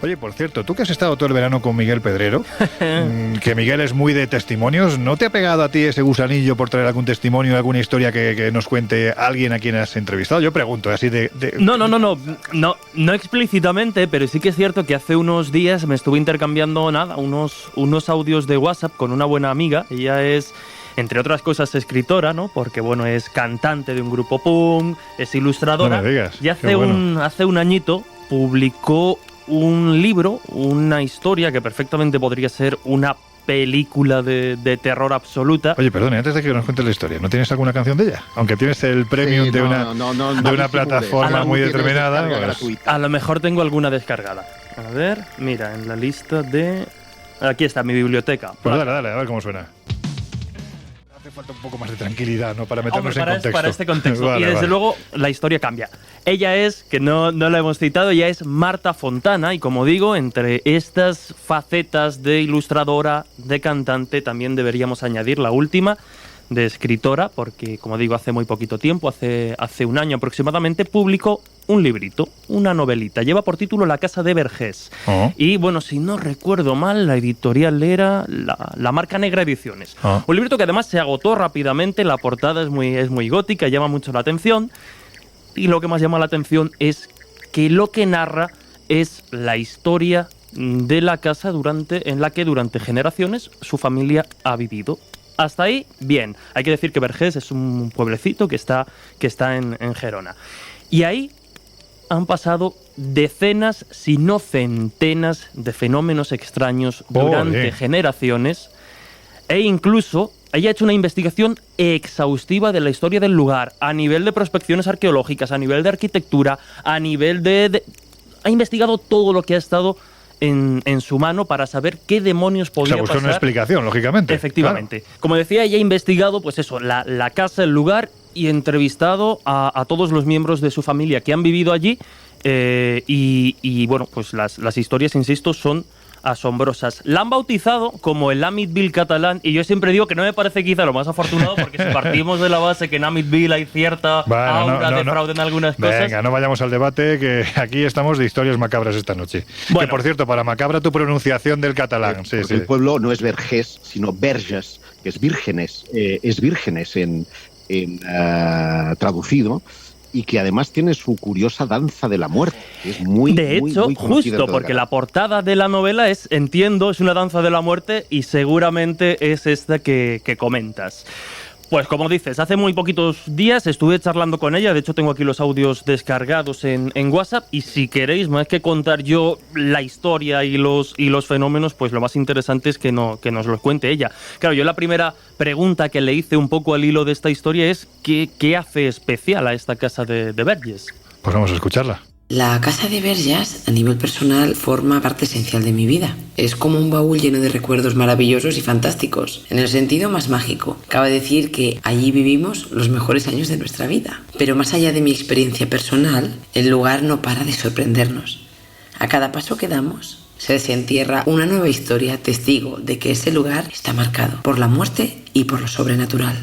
Oye, por cierto, tú que has estado todo el verano con Miguel Pedrero, que Miguel es muy de testimonios, ¿no te ha pegado a ti ese gusanillo por traer algún testimonio, alguna historia que nos cuente alguien a quien has entrevistado? Yo pregunto, así de... No explícitamente, pero sí que es cierto que hace unos días me estuve intercambiando unos audios de WhatsApp con una buena amiga. Ella es, entre otras cosas, escritora, ¿no? Porque, bueno, es cantante de un grupo punk, es ilustradora. No me digas, y hace un añito publicó un libro, una historia que perfectamente podría ser una película de terror absoluta. Oye, perdón, antes de que nos cuentes la historia, ¿no tienes alguna canción de ella? Aunque tienes el premium de una plataforma muy determinada. Pues, a lo mejor tengo alguna descargada. A ver, mira, en la lista de... Aquí está, mi biblioteca. Pues dale, a ver cómo suena. Hace falta un poco más de tranquilidad, ¿no? Para meternos en contexto. Para este contexto. Y desde luego la historia cambia. Ella es, que no la hemos citado, ella es Marta Fontana, y como digo, entre estas facetas de ilustradora, de cantante, también deberíamos añadir la última, de escritora, porque, como digo, hace muy poquito tiempo, hace un año aproximadamente, publicó un librito, una novelita. Lleva por título La casa de Vergés. Y, bueno, si no recuerdo mal, la editorial era la Marca Negra Ediciones. Un librito que además se agotó rápidamente, la portada es muy gótica, llama mucho la atención. Y lo que más llama la atención es que lo que narra es la historia de la casa en la que durante generaciones su familia ha vivido. Hasta ahí, bien. Hay que decir que Vergés es un pueblecito que está en Gerona. Y ahí han pasado decenas, si no centenas, de fenómenos extraños durante generaciones. E incluso ella ha hecho una investigación exhaustiva de la historia del lugar, a nivel de prospecciones arqueológicas, a nivel de arquitectura, a nivel de... Ha investigado todo lo que ha estado en su mano para saber qué demonios podía pasar. Buscar una explicación, lógicamente. Efectivamente. Claro. Como decía, ella ha investigado, pues eso, la casa, el lugar, y entrevistado a todos los miembros de su familia que han vivido allí. Y bueno, pues las historias, insisto, son asombrosas. La han bautizado como el Amityville catalán, y yo siempre digo que no me parece quizá lo más afortunado, porque si partimos de la base que en Amityville hay cierta aura de fraude en algunas cosas... Venga, no vayamos al debate, que aquí estamos de historias macabras esta noche. Bueno, que, por cierto, para macabra tu pronunciación del catalán. El pueblo no es Vergés, sino Verges, que es vírgenes en traducido, y que además tiene su curiosa danza de la muerte, que es muy justo, porque la portada de la novela es una danza de la muerte, y seguramente es esta que comentas. Pues como dices, hace muy poquitos días estuve charlando con ella, de hecho tengo aquí los audios descargados en WhatsApp, y si queréis más que contar yo la historia y los fenómenos, pues lo más interesante es que nos los cuente ella. Claro, yo la primera pregunta que le hice un poco al hilo de esta historia es ¿qué hace especial a esta casa de Verges? Pues vamos a escucharla. La casa de Verges, a nivel personal, forma parte esencial de mi vida. Es como un baúl lleno de recuerdos maravillosos y fantásticos, en el sentido más mágico. Cabe decir que allí vivimos los mejores años de nuestra vida. Pero más allá de mi experiencia personal, el lugar no para de sorprendernos. A cada paso que damos, se desentierra una nueva historia, testigo de que ese lugar está marcado por la muerte y por lo sobrenatural.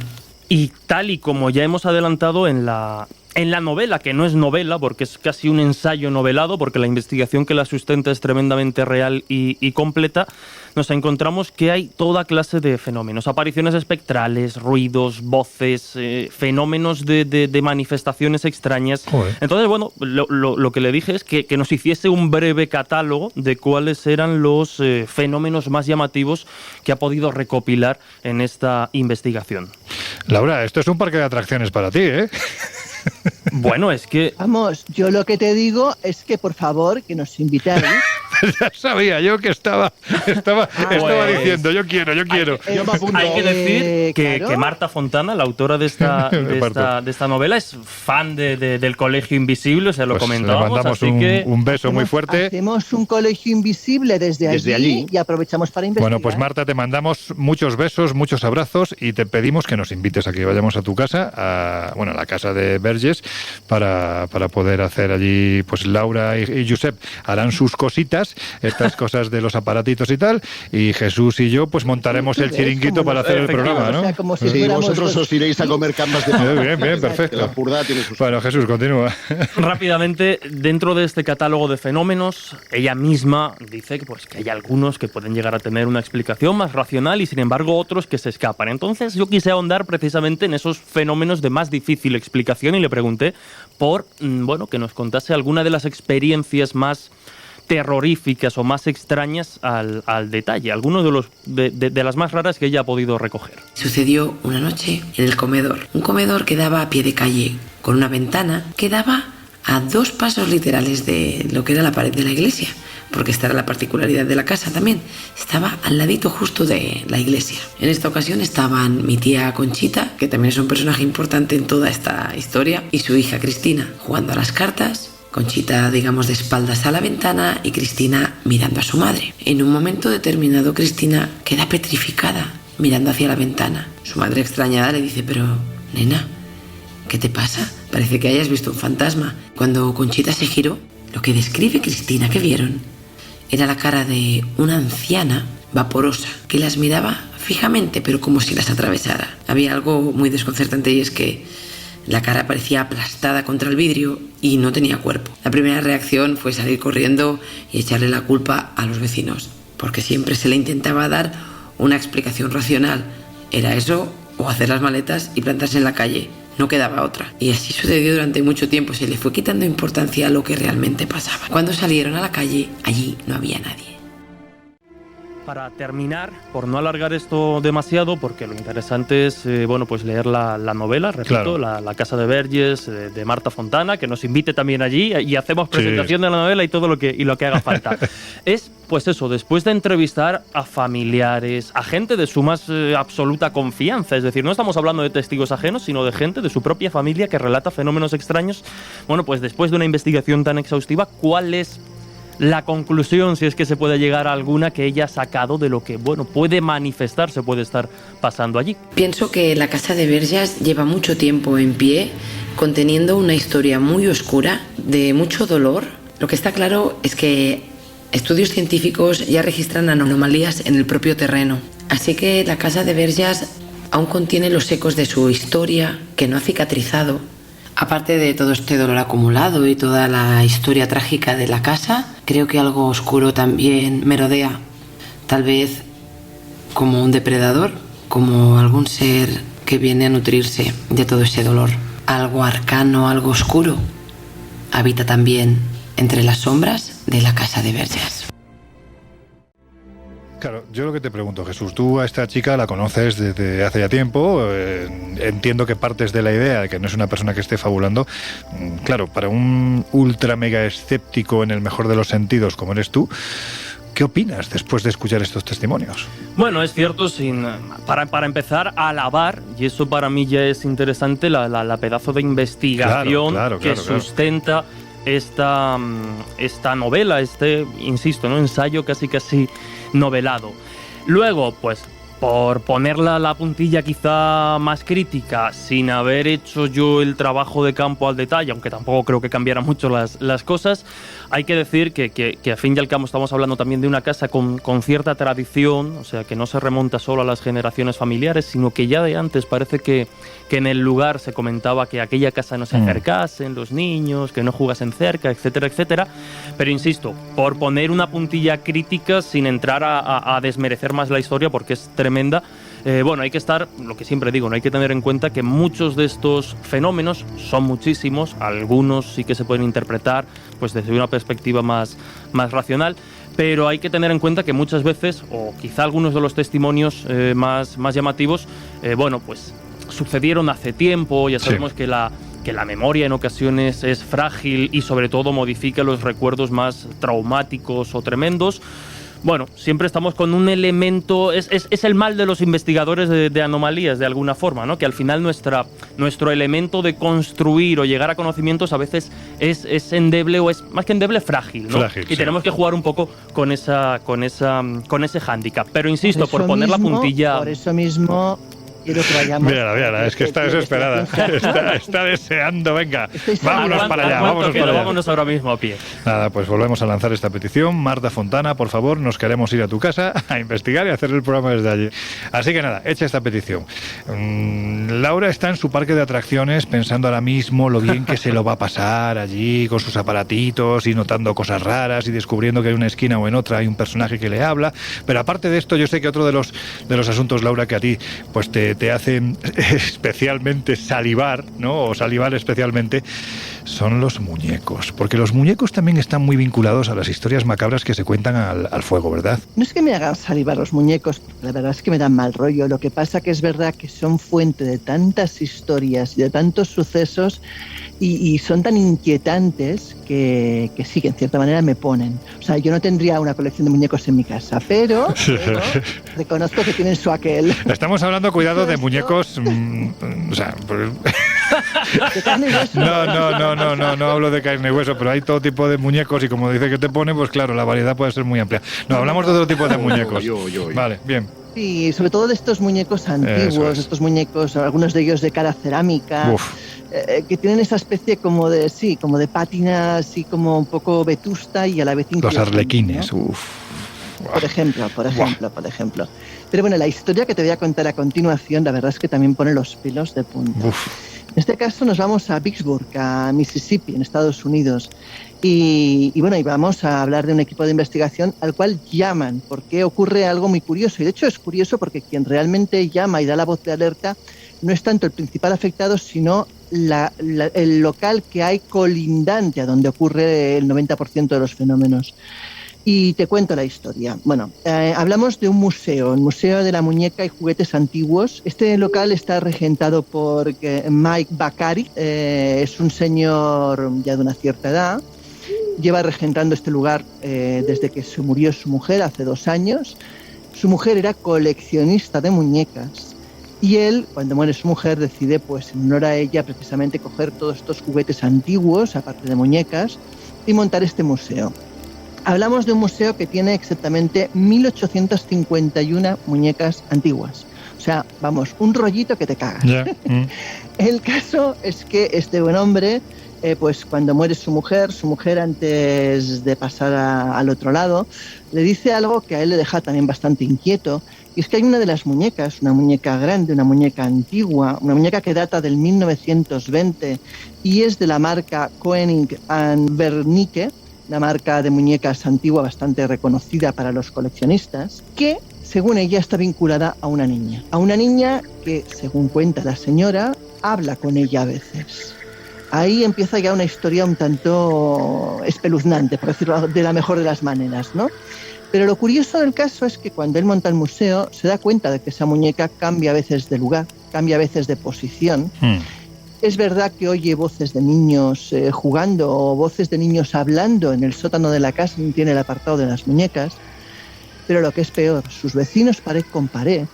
Y tal y como ya hemos adelantado en la novela, que no es novela porque es casi un ensayo novelado, porque la investigación que la sustenta es tremendamente real y completa, nos encontramos que hay toda clase de fenómenos, apariciones espectrales, ruidos, voces, fenómenos de manifestaciones extrañas. Joder. Entonces, bueno, lo que le dije es que nos hiciese un breve catálogo de cuáles eran los fenómenos más llamativos que ha podido recopilar en esta investigación. Laura, esto es un parque de atracciones para ti, ¿eh? Bueno, es que... Vamos, yo lo que te digo es que, por favor, que nos invitáis Ya sabía yo que estaba diciendo, yo quiero. Hay que decir que Marta Fontana, la autora de esta novela, es fan del Colegio Invisible, se lo comentábamos. Le mandamos un beso muy fuerte. Hacemos un Colegio Invisible desde allí y aprovechamos para investigar. Bueno, pues Marta, te mandamos muchos besos, muchos abrazos y te pedimos que nos invites a que vayamos a tu casa, a la casa de Verges, para poder hacer allí, pues Laura y Josep harán sus cositas, estas cosas de los aparatitos y tal, y Jesús y yo pues montaremos el chiringuito para hacer el programa, ¿no? O sea, como si Sí, vosotros os iréis a comer gambas de pavo. Bien, perfecto. La purda tiene sus... Bueno, Jesús, continúa. Rápidamente, dentro de este catálogo de fenómenos, ella misma dice que hay algunos que pueden llegar a tener una explicación más racional y sin embargo otros que se escapan. Entonces yo quise ahondar precisamente en esos fenómenos de más difícil explicación y le pregunté por que nos contase alguna de las experiencias más terroríficas o más extrañas al detalle, algunos de las más raras que ella ha podido recoger. Sucedió una noche en el comedor, un comedor que daba a pie de calle, con una ventana que daba a 2 pasos literales de lo que era la pared de la iglesia, porque esta era la particularidad de la casa también, estaba al ladito justo de la iglesia. En esta ocasión estaban mi tía Conchita, que también es un personaje importante en toda esta historia, y su hija Cristina, jugando a las cartas, Conchita, digamos, de espaldas a la ventana y Cristina mirando a su madre. En un momento determinado, Cristina queda petrificada mirando hacia la ventana. Su madre, extrañada, le dice: pero, nena, ¿qué te pasa? Parece que hayas visto un fantasma. Cuando Conchita se giró, lo que describe Cristina que vieron era la cara de una anciana vaporosa que las miraba fijamente, pero como si las atravesara. Había algo muy desconcertante y es que la cara parecía aplastada contra el vidrio y no tenía cuerpo. La primera reacción fue salir corriendo y echarle la culpa a los vecinos, porque siempre se le intentaba dar una explicación racional. Era eso o hacer las maletas y plantarse en la calle. No quedaba otra. Y así sucedió durante mucho tiempo. Se le fue quitando importancia a lo que realmente pasaba. Cuando salieron a la calle, allí no había nadie. Para terminar, por no alargar esto demasiado, porque lo interesante es leer la novela, repito, claro. la Casa de Verges, de Marta Fontana, que nos invite también allí y hacemos presentación de la novela y todo lo que haga falta. Es, pues eso, después de entrevistar a familiares, a gente de su más absoluta confianza, es decir, no estamos hablando de testigos ajenos, sino de gente de su propia familia que relata fenómenos extraños. Bueno, pues después de una investigación tan exhaustiva, ¿cuál es la conclusión, si es que se puede llegar a alguna, que ella ha sacado de lo que puede manifestarse, puede estar pasando allí? Pienso que la Casa de Verges lleva mucho tiempo en pie, conteniendo una historia muy oscura, de mucho dolor. Lo que está claro es que estudios científicos ya registran anomalías en el propio terreno. Así que la Casa de Verges aún contiene los ecos de su historia, que no ha cicatrizado. Aparte de todo este dolor acumulado y toda la historia trágica de la casa, creo que algo oscuro también merodea. Tal vez como un depredador, como algún ser que viene a nutrirse de todo ese dolor. Algo arcano, algo oscuro, habita también entre las sombras de la Casa de Verges. Claro, yo lo que te pregunto, Jesús, tú a esta chica la conoces desde hace ya tiempo, entiendo que partes de la idea de que no es una persona que esté fabulando. Claro, para un ultra mega escéptico en el mejor de los sentidos como eres tú, ¿qué opinas después de escuchar estos testimonios? Bueno, es cierto, para empezar a alabar, y eso para mí ya es interesante, la pedazo de investigación que sustenta esta novela, insisto, ¿no? Ensayo casi novelado. Luego, pues, por ponerla la puntilla quizá más crítica, sin haber hecho yo el trabajo de campo al detalle, aunque tampoco creo que cambiaran mucho las cosas, hay que decir que a fin y al cabo estamos hablando también de una casa con cierta tradición, o sea, que no se remonta solo a las generaciones familiares, sino que ya de antes parece que en el lugar se comentaba que a aquella casa no se acercasen los niños, que no jugasen cerca, etcétera, etcétera. Pero insisto, por poner una puntilla crítica sin entrar a desmerecer más la historia, porque es tremenda, hay que estar, lo que siempre digo, no hay que tener en cuenta que muchos de estos fenómenos son muchísimos, algunos sí que se pueden interpretar pues desde una perspectiva más racional, pero hay que tener en cuenta que muchas veces, o quizá algunos de los testimonios más llamativos, pues sucedieron hace tiempo. Ya sabemos que que la memoria en ocasiones es frágil y sobre todo modifica los recuerdos más traumáticos o tremendos. Bueno, siempre estamos con un elemento, es el mal de los investigadores de anomalías, de alguna forma, ¿no? Que al final nuestro elemento de construir o llegar a conocimientos a veces es endeble, o es más que endeble, frágil, ¿no? Frágil, y sí. tenemos que jugar un poco con ese hándicap. Pero insisto, por poner la puntilla... Por eso mismo... Quiero que vayamos. Mira, es que está desesperada. Está deseando, venga. Vámonos para allá, vámonos ahora mismo a pie. Nada, pues volvemos a lanzar esta petición. Marta Fontana, por favor, nos queremos ir a tu casa a investigar y hacer el programa desde allí. Así que nada, echa esta petición. Laura está en su parque de atracciones pensando ahora mismo lo bien que se lo va a pasar allí con sus aparatitos y notando cosas raras y descubriendo que en una esquina o en otra hay un personaje que le habla. Pero aparte de esto, yo sé que otro de los asuntos, Laura, que a ti pues te hacen especialmente salivar, ¿no? O salivar especialmente, son los muñecos. Porque los muñecos también están muy vinculados a las historias macabras que se cuentan al fuego, ¿verdad? No es que me hagan salivar los muñecos, la verdad es que me dan mal rollo. Lo que pasa que es verdad que son fuente de tantas historias y de tantos sucesos y son tan inquietantes que sí, que en cierta manera me ponen. O sea, yo no tendría una colección de muñecos en mi casa, pero reconozco que tienen su aquel. Estamos hablando, cuidado, de muñecos... o sea... ¿De carne y hueso? No hablo de carne y hueso, pero hay todo tipo de muñecos y como dice que te pone, pues claro, la variedad puede ser muy amplia. No, hablamos de otro tipo de muñecos. Vale, bien. Sí, sobre todo de estos muñecos antiguos, estos muñecos, algunos de ellos de cara cerámica, que tienen esa especie como de pátina, así como un poco vetusta y a la vez inquietante. Los arlequines, ¿no? Por ejemplo. Pero bueno, la historia que te voy a contar a continuación, la verdad es que también pone los pelos de punta. En este caso nos vamos a Vicksburg, a Mississippi, en Estados Unidos. Y bueno, y vamos a hablar de un equipo de investigación al cual llaman, porque ocurre algo muy curioso. Y de hecho es curioso porque quien realmente llama y da la voz de alerta no es tanto el principal afectado, sino el local que hay colindante a donde ocurre el 90% de los fenómenos. Y te cuento la historia. Bueno, hablamos de un museo, el Museo de la Muñeca y Juguetes Antiguos. Este local está regentado por Mike Bakari. Es un señor ya de una cierta edad. Lleva regentando este lugar desde que se murió su mujer hace 2 años. Su mujer era coleccionista de muñecas. Y él, cuando muere su mujer, decide, pues en honor a ella, precisamente coger todos estos juguetes antiguos, aparte de muñecas, y montar este museo. Hablamos de un museo que tiene exactamente 1.851 muñecas antiguas. O sea, vamos, un rollito que te cagas. Yeah. El caso es que este buen hombre, pues cuando muere su mujer antes de pasar al otro lado, le dice algo que a él le deja también bastante inquieto. Y es que hay una de las muñecas, una muñeca grande, una muñeca antigua, una muñeca que data del 1920 y es de la marca Koenig & Wernicke, una marca de muñecas antigua bastante reconocida para los coleccionistas, que, según ella, está vinculada a una niña que, según cuenta la señora, habla con ella a veces. Ahí empieza ya una historia un tanto espeluznante, por decirlo de la mejor de las maneras, ¿no? Pero lo curioso del caso es que cuando él monta el museo se da cuenta de que esa muñeca cambia a veces de lugar, cambia a veces de posición. Es verdad que oye voces de niños jugando o voces de niños hablando en el sótano de la casa donde tiene el apartado de las muñecas, pero lo que es peor, sus vecinos pared con pared.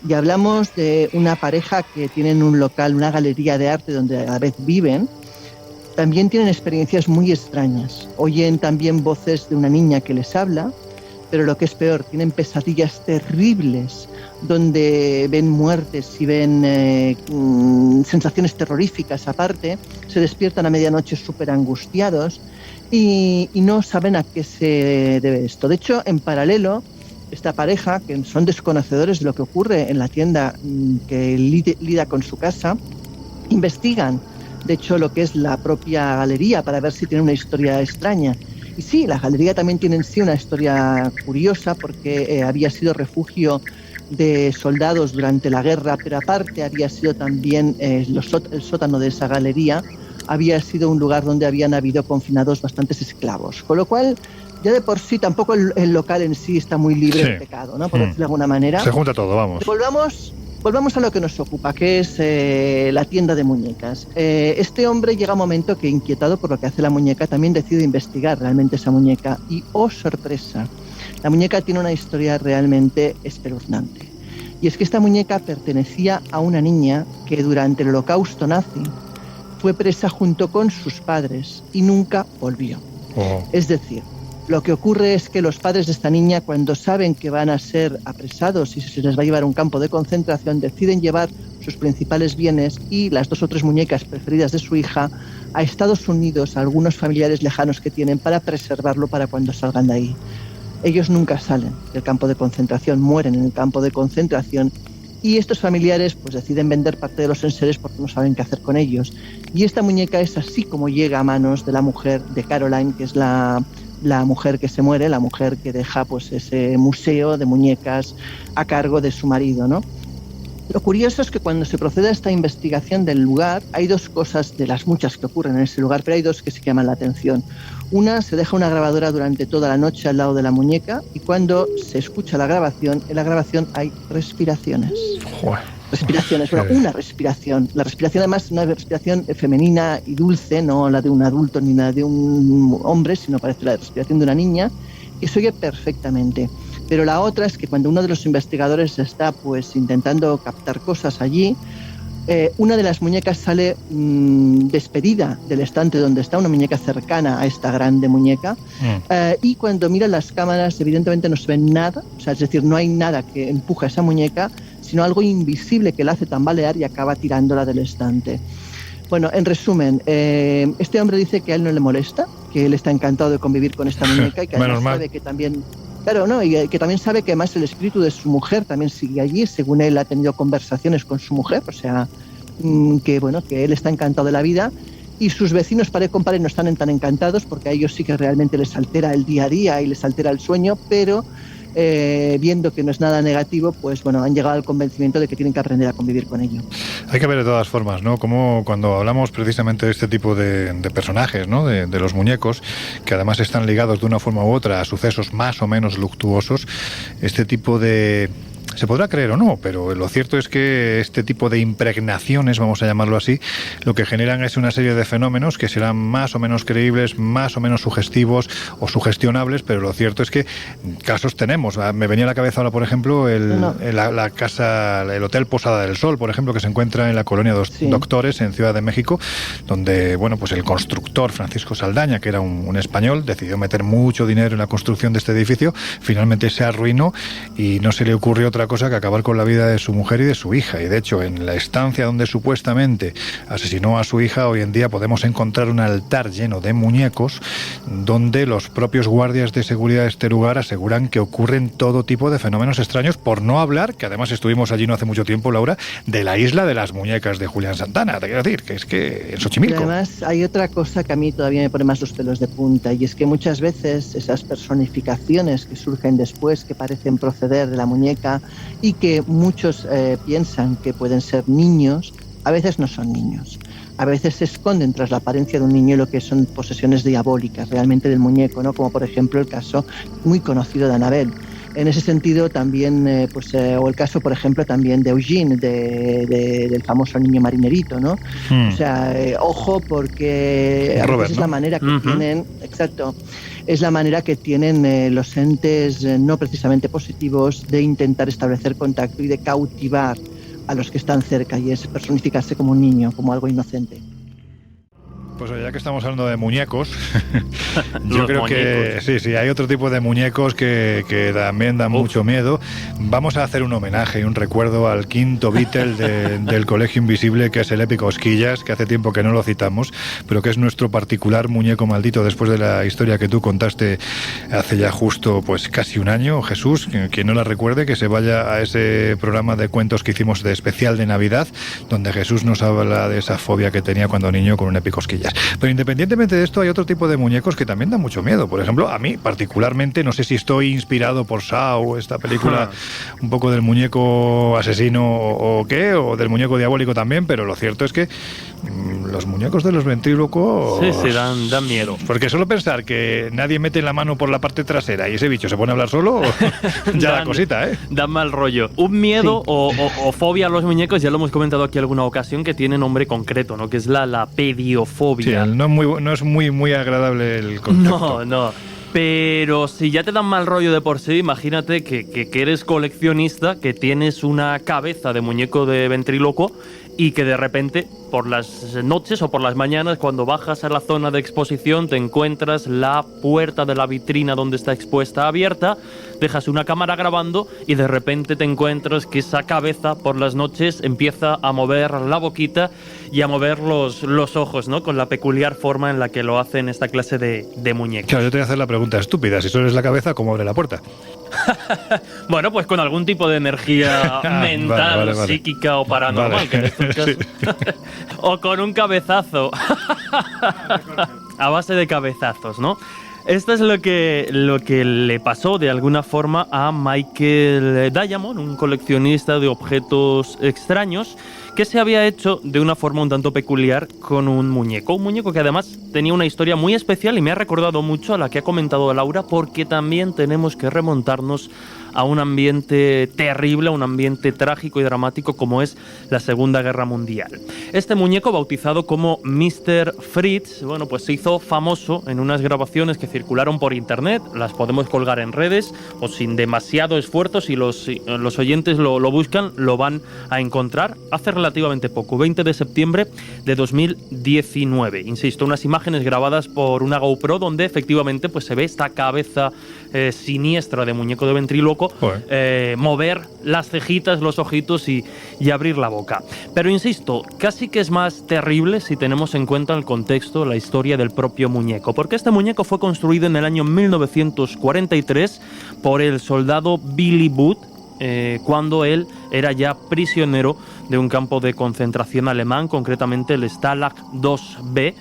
Y hablamos de una pareja que tienen un local, una galería de arte donde a la vez viven. También tienen experiencias muy extrañas. Oyen también voces de una niña que les habla, pero lo que es peor, tienen pesadillas terribles donde ven muertes y ven sensaciones terroríficas aparte, se despiertan a medianoche súper angustiados y no saben a qué se debe esto. De hecho, en paralelo, esta pareja, que son desconocedores de lo que ocurre en la tienda que lida con su casa, investigan, de hecho, lo que es la propia galería para ver si tiene una historia extraña. Y sí, la galería también tiene en sí una historia curiosa porque había sido refugio de soldados durante la guerra, pero aparte había sido también el sótano de esa galería, había sido un lugar donde habían habido confinados bastantes esclavos. Con lo cual, ya de por sí, tampoco el local en sí está muy libre de pecado, ¿no? Por decirlo de alguna manera. Se junta todo, vamos. volvamos a lo que nos ocupa, que es la tienda de muñecas. Este hombre llega un momento que, inquietado por lo que hace la muñeca, también decide investigar realmente esa muñeca. Y, ¡oh sorpresa!, la muñeca tiene una historia realmente espeluznante. Y es que esta muñeca pertenecía a una niña que durante el Holocausto nazi fue presa junto con sus padres y nunca volvió. Es decir, lo que ocurre es que los padres de esta niña, cuando saben que van a ser apresados y se les va a llevar a un campo de concentración, deciden llevar sus principales bienes y las 2 o 3 muñecas preferidas de su hija a Estados Unidos, a algunos familiares lejanos que tienen, para preservarlo para cuando salgan de ahí. Ellos nunca salen del campo de concentración, mueren en el campo de concentración, y estos familiares pues deciden vender parte de los enseres porque no saben qué hacer con ellos. Y esta muñeca es así como llega a manos de la mujer de Caroline, que es la mujer que se muere, la mujer que deja pues ese museo de muñecas a cargo de su marido, ¿no? Lo curioso es que cuando se procede a esta investigación del lugar, hay 2 cosas de las muchas que ocurren en ese lugar, pero hay 2 que sí llaman la atención. Una, se deja una grabadora durante toda la noche al lado de la muñeca, y cuando se escucha la grabación, en la grabación hay respiraciones. Respiraciones, bueno, una respiración. La respiración, además, es una respiración femenina y dulce, no la de un adulto ni la de un hombre, sino parece la respiración de una niña, y se oye perfectamente. Pero la otra es que cuando uno de los investigadores está pues intentando captar cosas allí, una de las muñecas sale despedida del estante donde está, una muñeca cercana a esta grande muñeca, y cuando mira las cámaras evidentemente no se ve nada, o sea, es decir, no hay nada que empuja a esa muñeca, sino algo invisible que la hace tambalear y acaba tirándola del estante. Bueno, en resumen, este hombre dice que a él no le molesta, que él está encantado de convivir con esta muñeca y que además sabe que también... Claro, ¿no? Y que también sabe que además el espíritu de su mujer también sigue allí, según él ha tenido conversaciones con su mujer, o sea, que bueno, que él está encantado de la vida, y sus vecinos pared con pared no están tan encantados porque a ellos sí que realmente les altera el día a día y les altera el sueño, pero viendo que no es nada negativo, pues bueno, han llegado al convencimiento de que tienen que aprender a convivir con ello. Hay que ver de todas formas, ¿no? Como cuando hablamos precisamente de este tipo de personajes, ¿no? De los muñecos, que además están ligados de una forma u otra a sucesos más o menos luctuosos, este tipo de... Se podrá creer o no, pero lo cierto es que este tipo de impregnaciones, vamos a llamarlo así, lo que generan es una serie de fenómenos que serán más o menos creíbles, más o menos sugestivos o sugestionables, pero lo cierto es que casos tenemos. Me venía a la cabeza ahora, por ejemplo, la casa, el Hotel Posada del Sol, por ejemplo, que se encuentra en la colonia Doctores, en Ciudad de México, donde, bueno, pues el constructor Francisco Saldaña, que era un español, decidió meter mucho dinero en la construcción de este edificio, finalmente se arruinó y no se le ocurrió otra cosa que acabar con la vida de su mujer y de su hija. Y de hecho, en la estancia donde supuestamente asesinó a su hija, hoy en día podemos encontrar un altar lleno de muñecos donde los propios guardias de seguridad de este lugar aseguran que ocurren todo tipo de fenómenos extraños, por no hablar, que además estuvimos allí no hace mucho tiempo, Laura, de la isla de las muñecas de Julián Santana. Te quiero decir que es que en Xochimilco. Y además hay otra cosa que a mí todavía me pone más los pelos de punta, y es que muchas veces esas personificaciones que surgen después, que parecen proceder de la muñeca y que muchos piensan que pueden ser niños, a veces no son niños. A veces se esconden tras la apariencia de un niño lo que son posesiones diabólicas realmente del muñeco, ¿no? Como por ejemplo el caso muy conocido de Annabelle. En ese sentido también, o el caso, por ejemplo, también de Eugene, del famoso niño marinerito, ¿no? O sea, ojo, porque a veces es la manera que tienen, exacto, es la manera que tienen los entes no precisamente positivos de intentar establecer contacto y de cautivar a los que están cerca, y es personificarse como un niño, como algo inocente. Pues ya que estamos hablando de muñecos, yo creo que sí, hay otro tipo de muñecos que también dan mucho miedo. Vamos a hacer un homenaje y un recuerdo al quinto Beatle del Colegio Invisible, que es el épico Osquillas, que hace tiempo que no lo citamos, pero que es nuestro particular muñeco maldito después de la historia que tú contaste hace ya justo pues casi un año. Jesús, quien no la recuerde, que se vaya a ese programa de cuentos que hicimos de especial de Navidad, donde Jesús nos habla de esa fobia que tenía cuando niño con un épico Osquillas. Pero independientemente de esto, hay otro tipo de muñecos que también dan mucho miedo. Por ejemplo, a mí particularmente, no sé si estoy inspirado por Saw, esta película un poco del muñeco asesino o qué, o del muñeco diabólico también, pero lo cierto es que los muñecos de los ventrílocos... Sí, dan miedo. Porque solo pensar que nadie mete la mano por la parte trasera y ese bicho se pone a hablar solo, ya da cosita, ¿eh? Da mal rollo. Un miedo o fobia a los muñecos, ya lo hemos comentado aquí alguna ocasión, que tiene nombre concreto, ¿no? Que es la pediofobia. Sí, no es muy agradable el concepto. No. Pero si ya te dan mal rollo de por sí, imagínate que eres coleccionista, que tienes una cabeza de muñeco de ventríloco y que de repente por las noches o por las mañanas, cuando bajas a la zona de exposición, te encuentras la puerta de la vitrina donde está expuesta abierta, dejas una cámara grabando y de repente te encuentras que esa cabeza por las noches empieza a mover la boquita y a mover los ojos, ¿no? Con la peculiar forma en la que lo hacen esta clase de muñecos. Claro, yo te voy a hacer la pregunta estúpida. Si solo es la cabeza, ¿cómo abre la puerta? Bueno, pues con algún tipo de energía mental, vale. Psíquica o paranormal, que en estos casos. O con un cabezazo. A base de cabezazos, ¿no? Esto es lo que le pasó de alguna forma a Michael Diamond, un coleccionista de objetos extraños, que se había hecho de una forma un tanto peculiar con un muñeco que además tenía una historia muy especial y me ha recordado mucho a la que ha comentado Laura, porque también tenemos que remontarnos a un ambiente terrible, a un ambiente trágico y dramático como es la Segunda Guerra Mundial. Este muñeco, bautizado como Mr. Fritz, bueno, pues se hizo famoso en unas grabaciones que circularon por internet, las podemos colgar en redes o sin demasiado esfuerzo, si los oyentes lo buscan, lo van a encontrar hace relativamente poco, 20 de septiembre de 2019. Insisto, unas imágenes grabadas por una GoPro donde efectivamente pues se ve esta cabeza siniestra de muñeco de ventríloco mover las cejitas, los ojitos y abrir la boca. Pero insisto, casi que es más terrible si tenemos en cuenta el contexto, la historia del propio muñeco, porque este muñeco fue construido en el año 1943 por el soldado Billy Booth, cuando él era ya prisionero de un campo de concentración alemán, concretamente el Stalag 2B,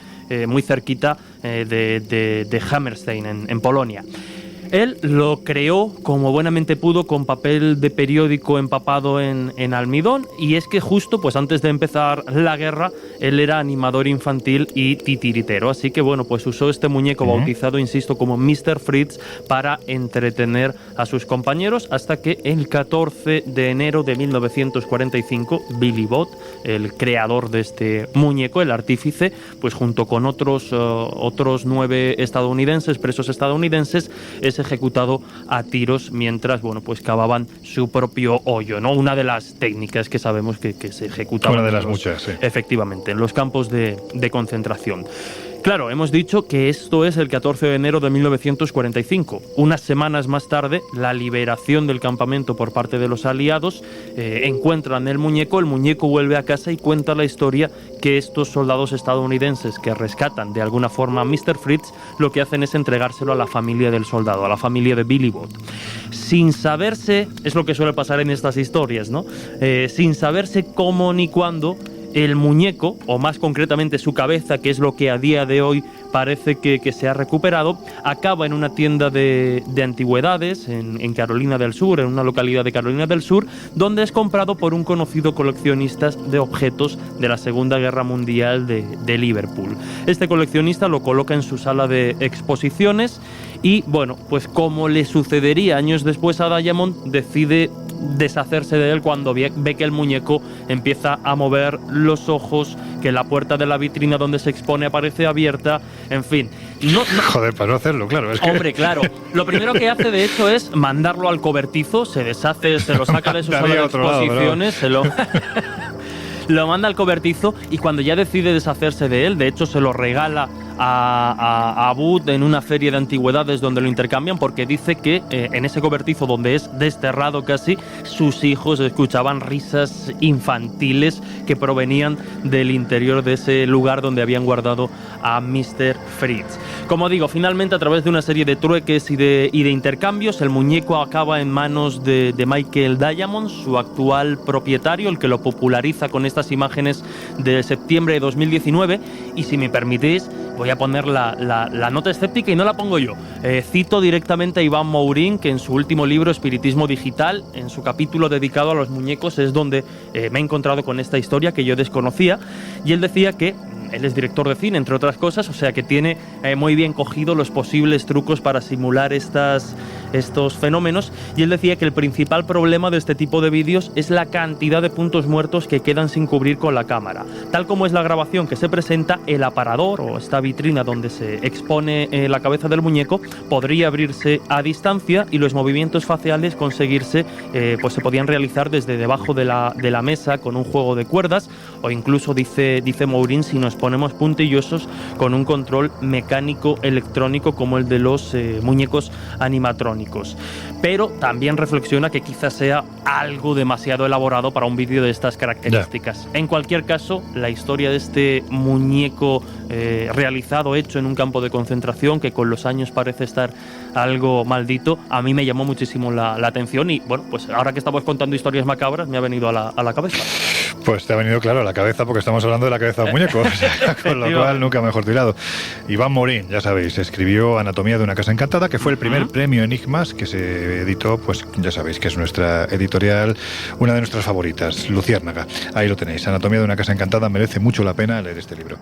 muy cerquita de Hammerstein, en Polonia. Él lo creó como buenamente pudo con papel de periódico empapado en almidón, y es que justo pues antes de empezar la guerra él era animador infantil y titiritero, así que bueno, pues usó este muñeco bautizado, insisto, como Mr. Fritz para entretener a sus compañeros, hasta que el 14 de enero de 1945 Billy Booth, el creador de este muñeco, el artífice, pues junto con otros 9 estadounidenses, presos estadounidenses, es ejecutado a tiros mientras, bueno, pues cavaban su propio hoyo, ¿no? Una de las técnicas que sabemos que se ejecutaban. Una de las muchas, sí. Efectivamente, en los campos de concentración. Claro, hemos dicho que esto es el 14 de enero de 1945. Unas semanas más tarde, la liberación del campamento por parte de los aliados, encuentran el muñeco vuelve a casa y cuenta la historia que estos soldados estadounidenses que rescatan de alguna forma a Mr. Fritz, lo que hacen es entregárselo a la familia del soldado, a la familia de Billy Booth. Sin saberse, es lo que suele pasar en estas historias, ¿no? Sin saberse cómo ni cuándo, el muñeco, o más concretamente su cabeza, que es lo que a día de hoy parece que se ha recuperado, acaba en una tienda de antigüedades en Carolina del Sur, en una localidad de Carolina del Sur, donde es comprado por un conocido coleccionista de objetos de la Segunda Guerra Mundial de Liverpool. Este coleccionista lo coloca en su sala de exposiciones y, bueno, pues como le sucedería años después a Diamond, decide deshacerse de él cuando ve que el muñeco empieza a mover los ojos, que la puerta de la vitrina donde se expone aparece abierta, en fin. Joder, para no hacerlo, claro. Es que... Hombre, claro. Lo primero que hace, de hecho, es mandarlo al cobertizo, se deshace, se lo saca de su sala de exposiciones, lo manda al cobertizo, y cuando ya decide deshacerse de él, de hecho se lo regala a Booth en una feria de antigüedades donde lo intercambian, porque dice que en ese cobertizo donde es desterrado casi, sus hijos escuchaban risas infantiles que provenían del interior de ese lugar donde habían guardado a Mr. Fritz. Como digo, finalmente a través de una serie de trueques y de intercambios, el muñeco acaba en manos de Michael Diamond, su actual propietario, el que lo populariza con estas imágenes de septiembre de 2019. Y si me permitís, voy a poner la nota escéptica y no la pongo yo. Cito directamente a Iván Mourín, que en su último libro, Espiritismo Digital, en su capítulo dedicado a los muñecos, es donde me he encontrado con esta historia que yo desconocía. Y él decía que él es director de cine, entre otras cosas, o sea que tiene muy bien cogido los posibles trucos para simular estos fenómenos. Y él decía que el principal problema de este tipo de vídeos es la cantidad de puntos muertos que quedan sin cubrir con la cámara. Tal como es la grabación que se presenta, el aparador o esta vitrina donde se expone la cabeza del muñeco podría abrirse a distancia y los movimientos faciales conseguirse, pues se podían realizar desde debajo de la mesa con un juego de cuerdas, o incluso, dice Mourín, si nos ponemos puntillosos, con un control mecánico electrónico como el de los muñecos animatrónicos. Pero también reflexiona que quizás sea algo demasiado elaborado para un vídeo de estas características. En cualquier caso, la historia de este muñeco hecho en un campo de concentración, que con los años parece estar algo maldito, a mí me llamó muchísimo la atención. Y bueno, pues ahora que estamos contando historias macabras, me ha venido a la cabeza. Pues te ha venido claro a la cabeza, porque estamos hablando de la cabeza de un muñeco, o sea, con lo cual nunca mejor tirado. Iván Mourín, ya sabéis, escribió Anatomía de una casa encantada, que fue el primer premio Enigmas que se editó, pues ya sabéis que es nuestra editorial, una de nuestras favoritas, Luciérnaga. Ahí lo tenéis, Anatomía de una casa encantada, merece mucho la pena leer este libro.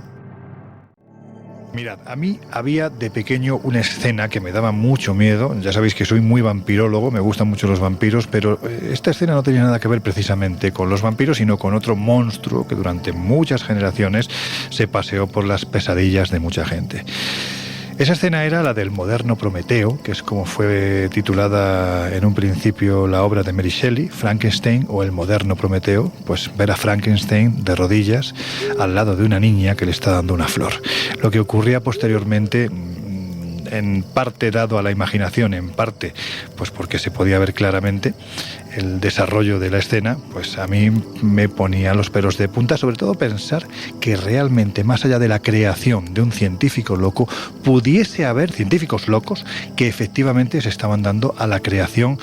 Mirad, a mí había de pequeño una escena que me daba mucho miedo. Ya sabéis que soy muy vampirólogo, me gustan mucho los vampiros, pero esta escena no tenía nada que ver precisamente con los vampiros, sino con otro monstruo que durante muchas generaciones se paseó por las pesadillas de mucha gente. Esa escena era la del moderno Prometeo, que es como fue titulada en un principio la obra de Mary Shelley, Frankenstein o el moderno Prometeo. Pues ver a Frankenstein de rodillas al lado de una niña que le está dando una flor. Lo que ocurría posteriormente, en parte dado a la imaginación, en parte pues porque se podía ver claramente el desarrollo de la escena, pues a mí me ponía los pelos de punta, sobre todo pensar que realmente, más allá de la creación de un científico loco, pudiese haber científicos locos que efectivamente se estaban dando a la creación,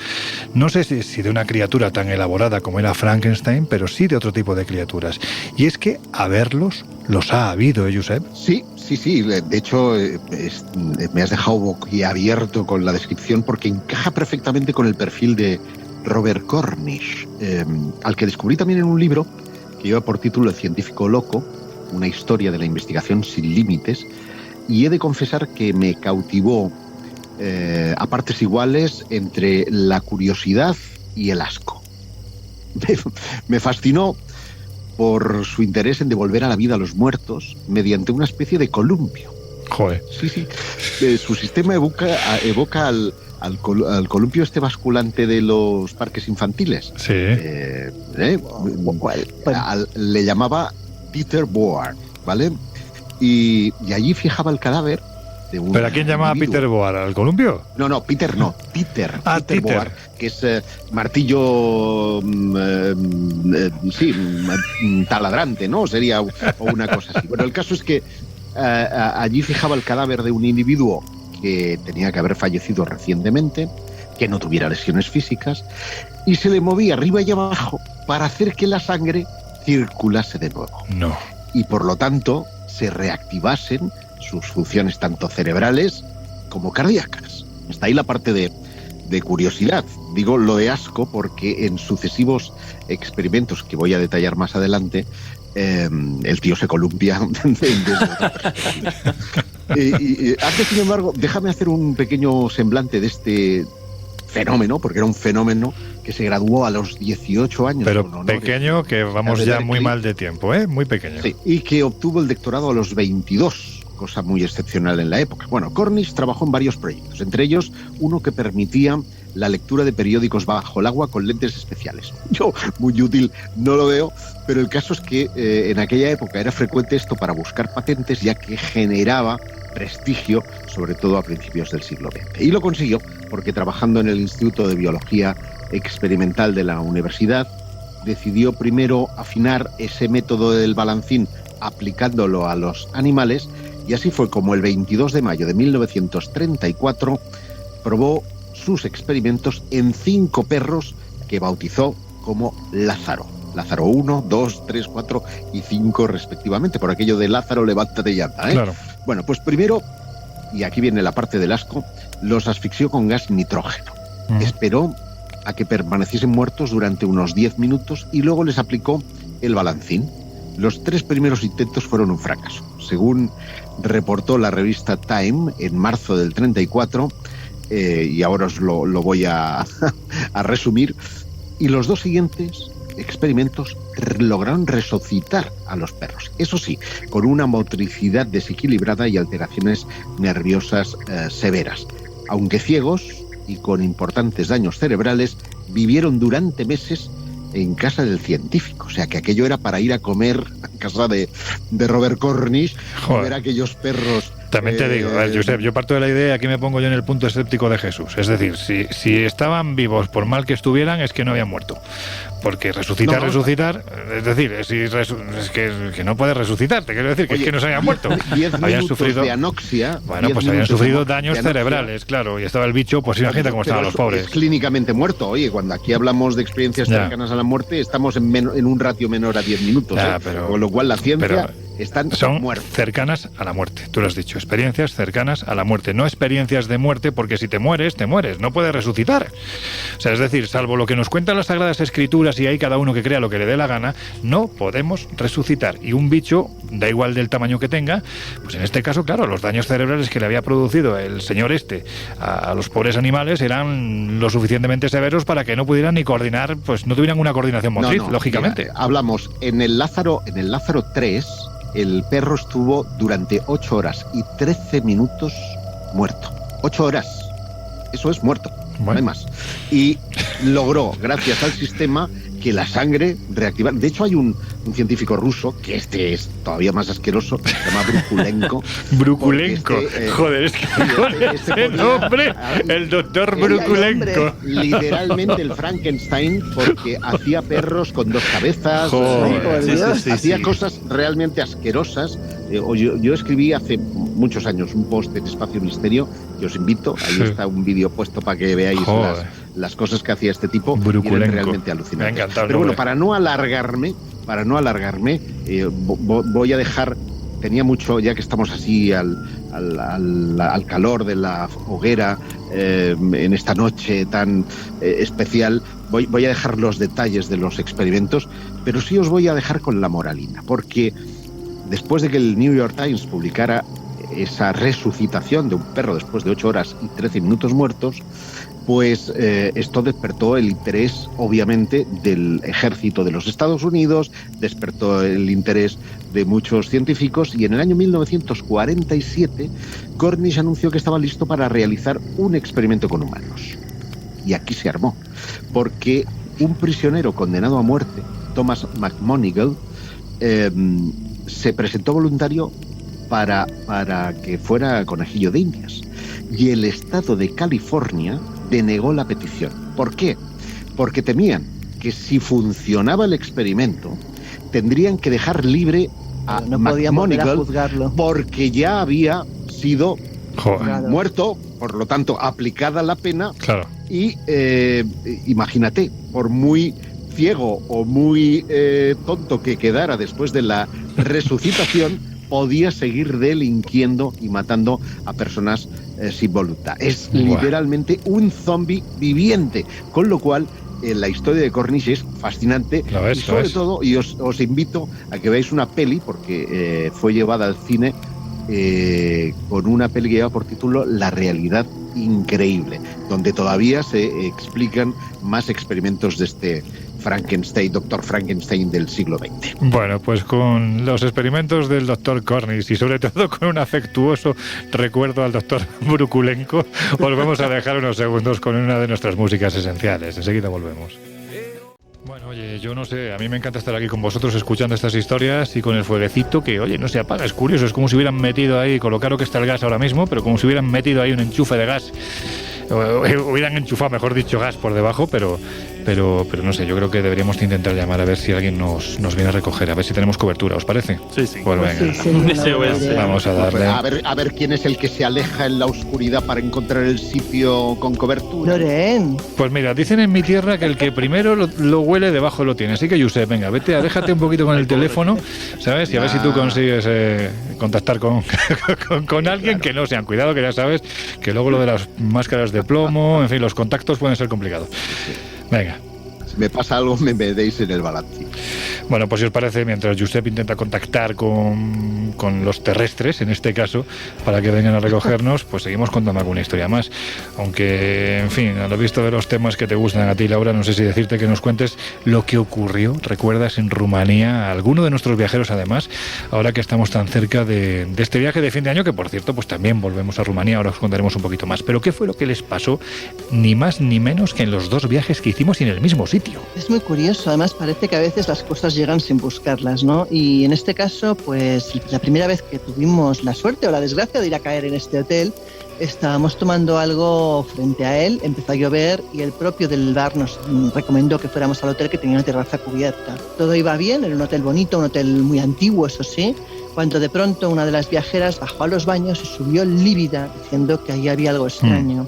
no sé si de una criatura tan elaborada como era Frankenstein, pero sí de otro tipo de criaturas. Y es que a verlos los ha habido, Josep. Sí. De hecho, me has dejado boquiabierto con la descripción, porque encaja perfectamente con el perfil de Robert Cornish, al que descubrí también en un libro que lleva por título El científico loco, una historia de la investigación sin límites, y he de confesar que me cautivó a partes iguales entre la curiosidad y el asco. Me fascinó por su interés en devolver a la vida a los muertos mediante una especie de columpio. Joder. Sí. Su sistema evoca al columpio este basculante de los parques infantiles. Sí. Le llamaba Peter Board, ¿vale? Y allí fijaba el cadáver de un... ¿Pero a quién llamaba Peter Board? ¿Al columpio? No, Peter no. Peter Peter Board, que es martillo... taladrante, ¿no? Sería o una cosa así. Bueno, el caso es que allí fijaba el cadáver de un individuo que tenía que haber fallecido recientemente, que no tuviera lesiones físicas, y se le movía arriba y abajo para hacer que la sangre circulase de nuevo. No. Y por lo tanto se reactivasen sus funciones tanto cerebrales como cardíacas. Está ahí la parte de curiosidad. Digo lo de asco porque en sucesivos experimentos que voy a detallar más adelante, el tío se columpia desde otra perspectiva. Antes, sin embargo, déjame hacer un pequeño semblante de este fenómeno, porque era un fenómeno que se graduó a los 18 años. Pero pequeño, que vamos ya muy mal de tiempo, muy pequeño. Sí, y que obtuvo el doctorado a los 22, cosa muy excepcional en la época. Bueno, Cornish trabajó en varios proyectos, entre ellos uno que permitía la lectura de periódicos bajo el agua con lentes especiales. Yo, muy útil, no lo veo, pero el caso es que en aquella época era frecuente esto para buscar patentes, ya que generaba prestigio, sobre todo a principios del siglo XX. Y lo consiguió porque, trabajando en el Instituto de Biología Experimental de la Universidad, decidió primero afinar ese método del balancín aplicándolo a los animales, Y así fue como el 22 de mayo de 1934 probó sus experimentos en 5 perros que bautizó como Lázaro. Lázaro 1, 2, 3, 4 y 5 respectivamente, por aquello de Lázaro, levántate y anda, ¿eh? Claro. Bueno, pues primero, y aquí viene la parte del asco, los asfixió con gas nitrógeno. Esperó a que permaneciesen muertos durante unos 10 minutos y luego les aplicó el balancín. Los 3 primeros intentos fueron un fracaso. Según reportó la revista Time en marzo del 34, y ahora os lo voy a resumir, y los 2 siguientes experimentos lograron resucitar a los perros. Eso sí, con una motricidad desequilibrada y alteraciones nerviosas severas. Aunque ciegos y con importantes daños cerebrales, vivieron durante meses en casa del científico. O sea, que aquello era para ir a comer a casa de Robert Cornish, ver aquellos perros. También te digo, Josep, yo parto de la idea, aquí me pongo yo en el punto escéptico de Jesús. Es decir, si estaban vivos, por mal que estuvieran, es que no habían muerto. Porque resucitar, es decir, es que no puedes resucitar, te quiero decir, que es que no se habían muerto. 10 habían sufrido de anoxia. Bueno, pues habían sufrido daños cerebrales, claro, y estaba el bicho, pues imagínate cómo estaban los pobres. Es clínicamente muerto. Oye, cuando aquí hablamos de experiencias cercanas a la muerte, estamos en un ratio menor a 10 minutos. Con lo cual la ciencia son muertos. Cercanas a la muerte, tú lo has dicho, experiencias cercanas a la muerte, no experiencias de muerte, porque si te mueres, no puedes resucitar. O sea, es decir, salvo lo que nos cuentan las Sagradas Escrituras, y hay cada uno que crea lo que le dé la gana, no podemos resucitar. Y un bicho, da igual del tamaño que tenga, pues en este caso, claro, los daños cerebrales que le había producido el señor a los pobres animales eran lo suficientemente severos para que no pudieran ni coordinar, pues no tuvieran una coordinación motriz, lógicamente. Mira, hablamos en el Lázaro 3, el perro estuvo durante 8 horas y 13 minutos muerto. 8 horas. Eso es muerto. No hay más. Y logró, gracias al sistema, que la sangre reactivara. De hecho, hay un científico ruso, que este es todavía más asqueroso, se llama Brukulenko. Brukulenko. Joder, es que este nombre, el doctor Brukulenko. Literalmente el Frankenstein, porque hacía perros con 2 cabezas. Hacía cosas realmente asquerosas. Yo escribí hace muchos años un post en Espacio Misterio, que os invito, ahí está un vídeo puesto para que veáis las cosas que hacía este tipo, y eran realmente alucinantes. Pero bueno, para no alargarme, voy a dejar, tenía mucho, ya que estamos así al calor de la hoguera, en esta noche tan especial, voy a dejar los detalles de los experimentos, pero sí os voy a dejar con la moralina, porque después de que el New York Times publicara esa resucitación de un perro después de 8 horas y 13 minutos muertos, pues esto despertó el interés, obviamente, del ejército de los Estados Unidos, despertó el interés de muchos científicos, y en el año 1947 Cornish anunció que estaba listo para realizar un experimento con humanos. Y aquí se armó, porque un prisionero condenado a muerte, Thomas McMonigal, se presentó voluntario para que fuera conejillo de Indias. Y el estado de California denegó la petición. ¿Por qué? Porque temían que si funcionaba el experimento, tendrían que dejar libre a McMonigal, porque ya había sido muerto, por lo tanto, aplicada la pena. Claro. Y imagínate, por muy ciego o muy tonto que quedara después de la resucitación, podía seguir delinquiendo y matando a personas sin voluntad. Es literalmente un zombie viviente, con lo cual la historia de Cornish es fascinante. Y sobre todo, y os invito a que veáis una peli, porque fue llevada al cine con una peli que lleva por título La realidad increíble, donde todavía se explican más experimentos de este Frankenstein, doctor Frankenstein del siglo XX. Bueno, pues con los experimentos del doctor Cornish y sobre todo con un afectuoso recuerdo al doctor Brukulenko, os vamos a dejar unos segundos con una de nuestras músicas esenciales. Enseguida volvemos. Bueno, oye, yo no sé, a mí me encanta estar aquí con vosotros escuchando estas historias y con el fueguecito que, oye, no se apaga, es curioso, es como si hubieran metido ahí, con lo caro que está el gas ahora mismo, pero como si hubieran metido ahí un enchufe de gas, hubieran enchufado, mejor dicho, gas por debajo, pero pero no sé, yo creo que deberíamos de intentar llamar a ver si alguien nos viene a recoger, a ver si tenemos cobertura, ¿os parece? Sí. Pues venga, SOS. vamos a darle. A ver quién es el que se aleja en la oscuridad para encontrar el sitio con cobertura. Loren. Pues mira, dicen en mi tierra que el que primero lo huele, debajo lo tiene. Así que, Josep, venga, vete, aléjate un poquito con el teléfono, ¿sabes? Y a ver si tú consigues contactar con alguien que no sean. Cuidado, que ya sabes que luego lo de las máscaras de plomo, en fin, los contactos pueden ser complicados. Venga. Si me pasa algo, me deis en el balance. Bueno, pues si os parece, mientras Josep intenta contactar con los terrestres, en este caso, para que vengan a recogernos, pues seguimos contando alguna historia más. Aunque, en fin, a lo visto de los temas que te gustan a ti, Laura, no sé si decirte que nos cuentes lo que ocurrió, recuerdas, en Rumanía, a alguno de nuestros viajeros, además, ahora que estamos tan cerca de este viaje de fin de año, que por cierto, pues también volvemos a Rumanía, ahora os contaremos un poquito más. Pero ¿qué fue lo que les pasó, ni más ni menos que en los dos viajes que hicimos y en el mismo sitio? Es muy curioso, además parece que a veces las cosas llegan sin buscarlas, ¿no? Y en este caso, pues la primera vez que tuvimos la suerte o la desgracia de ir a caer en este hotel, estábamos tomando algo frente a él, empezó a llover y el propio del bar nos recomendó que fuéramos al hotel, que tenía una terraza cubierta. Todo iba bien, era un hotel bonito, un hotel muy antiguo, eso sí, cuando de pronto una de las viajeras bajó a los baños y subió lívida diciendo que ahí había algo extraño.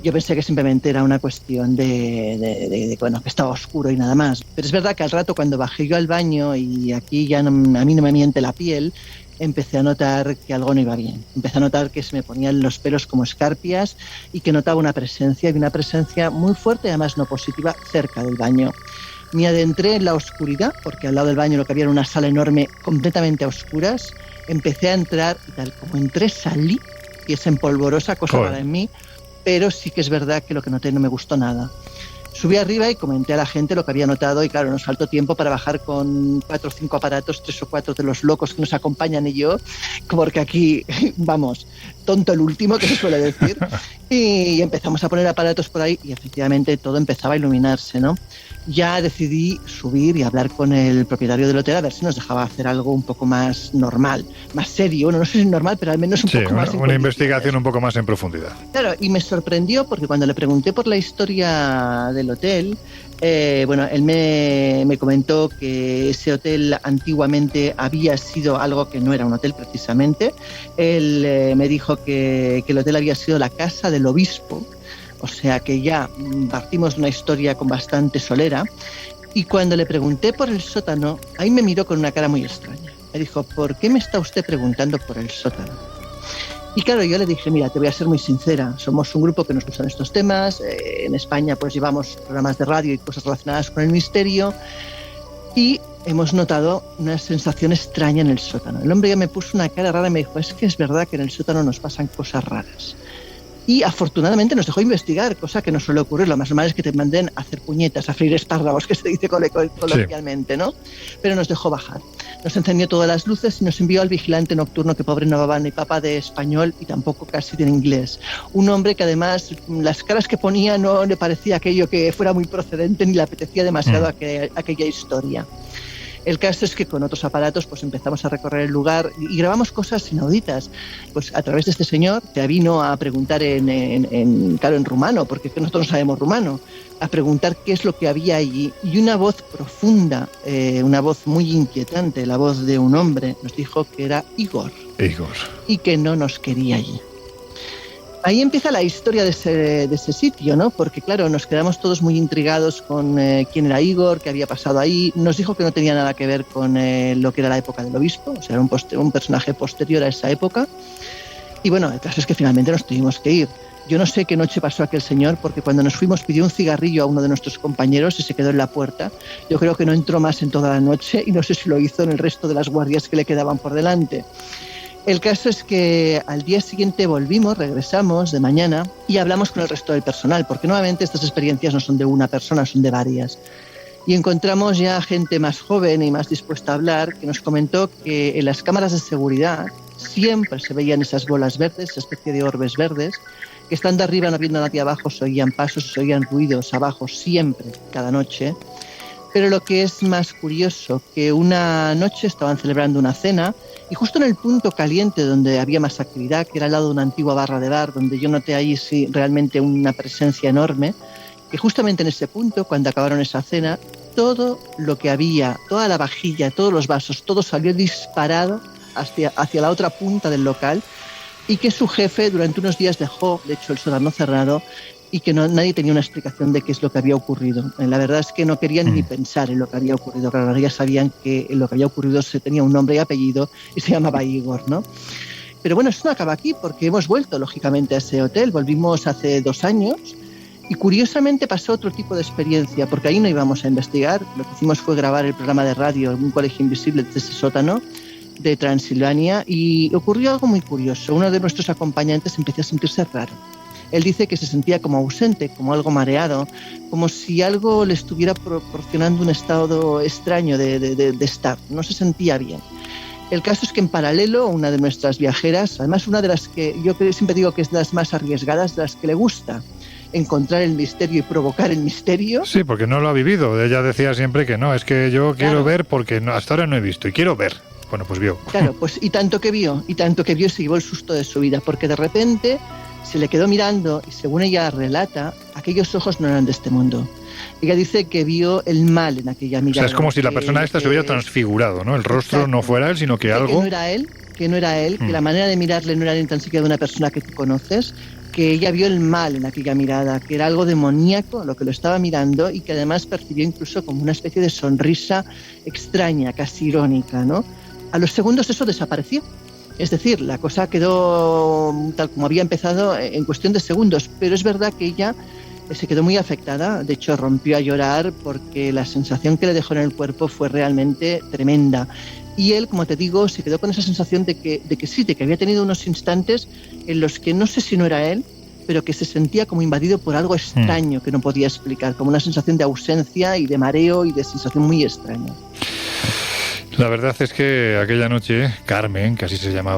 Yo pensé que simplemente era una cuestión de bueno, que estaba oscuro y nada más. Pero es verdad que al rato, cuando bajé yo al baño, y aquí ya a mí no me miente la piel, empecé a notar que algo no iba bien. Empecé a notar que se me ponían los pelos como escarpias y que notaba una presencia muy fuerte y además no positiva cerca del baño. Me adentré en la oscuridad, porque al lado del baño lo que había era una sala enorme completamente a oscuras. Empecé a entrar y tal como entré salí, y es empolvorosa, cosa rara en mí, pero sí que es verdad que lo que noté no me gustó nada. Subí arriba y comenté a la gente lo que había notado, y claro, nos faltó tiempo para bajar con 4 o 5 aparatos, 3 o 4 de los locos que nos acompañan y yo, porque aquí, vamos, tonto el último, que se suele decir, y empezamos a poner aparatos por ahí y efectivamente todo empezaba a iluminarse, ¿no? Ya decidí subir y hablar con el propietario del hotel a ver si nos dejaba hacer algo un poco más normal, más serio. Bueno, no sé si normal, pero al menos un poco más. Una investigación un poco más en profundidad. Claro, y me sorprendió porque cuando le pregunté por la historia del hotel, bueno, él me comentó que ese hotel antiguamente había sido algo que no era un hotel precisamente. Él me dijo que el hotel había sido la casa del obispo. O sea que ya partimos de una historia con bastante solera. Y cuando le pregunté por el sótano, ahí me miró con una cara muy extraña. Me dijo, ¿por qué me está usted preguntando por el sótano? Y claro, yo le dije, mira, te voy a ser muy sincera. Somos un grupo que nos gustan estos temas. En España pues llevamos programas de radio y cosas relacionadas con el misterio. Y hemos notado una sensación extraña en el sótano. El hombre ya me puso una cara rara y me dijo, es que es verdad que en el sótano nos pasan cosas raras. Y afortunadamente nos dejó investigar, cosa que no suele ocurrir. Lo más normal es que te manden a hacer puñetas, a freír espárragos, que se dice coloquialmente, ¿no? Pero nos dejó bajar. Nos encendió todas las luces y nos envió al vigilante nocturno, que pobre no hablaba ni papa de español y tampoco casi de inglés. Un hombre que además las caras que ponía no le parecía aquello que fuera muy procedente ni le apetecía demasiado aquella historia. El caso es que con otros aparatos pues empezamos a recorrer el lugar y grabamos cosas inauditas. Pues a través de este señor que vino a preguntar en rumano, porque nosotros no sabemos rumano, a preguntar qué es lo que había allí. Y una voz profunda, una voz muy inquietante, la voz de un hombre, nos dijo que era Igor. Y que no nos quería allí. Ahí empieza la historia de ese sitio, ¿no? Porque, claro, nos quedamos todos muy intrigados con quién era Igor, qué había pasado ahí. Nos dijo que no tenía nada que ver con lo que era la época del obispo, o sea, era un personaje posterior a esa época. Y bueno, el caso es que finalmente nos tuvimos que ir. Yo no sé qué noche pasó aquel señor, porque cuando nos fuimos pidió un cigarrillo a uno de nuestros compañeros y se quedó en la puerta. Yo creo que no entró más en toda la noche y no sé si lo hizo en el resto de las guardias que le quedaban por delante. El caso es que al día siguiente regresamos de mañana y hablamos con el resto del personal, porque nuevamente estas experiencias no son de una persona, son de varias. Y encontramos ya gente más joven y más dispuesta a hablar, que nos comentó que en las cámaras de seguridad siempre se veían esas bolas verdes, esa especie de orbes verdes, que estando arriba no viendo nadie abajo se oían pasos, se oían ruidos abajo siempre, cada noche. Pero lo que es más curioso, que una noche estaban celebrando una cena y justo en el punto caliente donde había más actividad, que era al lado de una antigua barra de bar, donde yo noté ahí sí realmente una presencia enorme, que justamente en ese punto, cuando acabaron esa cena, todo lo que había, toda la vajilla, todos los vasos, todo salió disparado hacia la otra punta del local, y que su jefe durante unos días dejó, de hecho, el sótano cerrado, y que nadie tenía una explicación de qué es lo que había ocurrido. La verdad es que no querían ni pensar en lo que había ocurrido. Claro, ya sabían que lo que había ocurrido se tenía un nombre y apellido y se llamaba Igor, ¿no? Pero bueno, esto no acaba aquí, porque hemos vuelto, lógicamente, a ese hotel. Volvimos hace 2 años y curiosamente pasó otro tipo de experiencia, porque ahí no íbamos a investigar. Lo que hicimos fue grabar el programa de radio en un colegio invisible desde ese sótano de Transilvania, y ocurrió algo muy curioso. Uno de nuestros acompañantes empezó a sentirse raro. Él dice que se sentía como ausente, como algo mareado, como si algo le estuviera proporcionando un estado extraño de estar. No se sentía bien. El caso es que en paralelo, una de nuestras viajeras, además una de las que yo siempre digo que es de las más arriesgadas, de las que le gusta encontrar el misterio y provocar el misterio. Sí, porque no lo ha vivido. Ella decía siempre que no, es que yo quiero ver porque hasta ahora no he visto y quiero ver. Bueno, pues vio. Claro, pues y tanto que vio, se llevó el susto de su vida, porque de repente se le quedó mirando y, según ella relata, aquellos ojos no eran de este mundo. Ella dice que vio el mal en aquella mirada. O sea, es como si la persona esta se hubiera transfigurado, ¿no? El rostro no fuera él, sino que algo... Que no era él, que la manera de mirarle no era ni tan siquiera de una persona que tú conoces, que ella vio el mal en aquella mirada, que era algo demoníaco lo que lo estaba mirando, y que además percibió incluso como una especie de sonrisa extraña, casi irónica, ¿no? A los segundos eso desapareció. Es decir, la cosa quedó tal como había empezado en cuestión de segundos, pero es verdad que ella se quedó muy afectada. De hecho, rompió a llorar porque la sensación que le dejó en el cuerpo fue realmente tremenda. Y él, como te digo, se quedó con esa sensación de que había tenido unos instantes en los que no sé si no era él, pero que se sentía como invadido por algo extraño que no podía explicar, como una sensación de ausencia y de mareo y de sensación muy extraña. La verdad es que aquella noche Carmen, que así se llama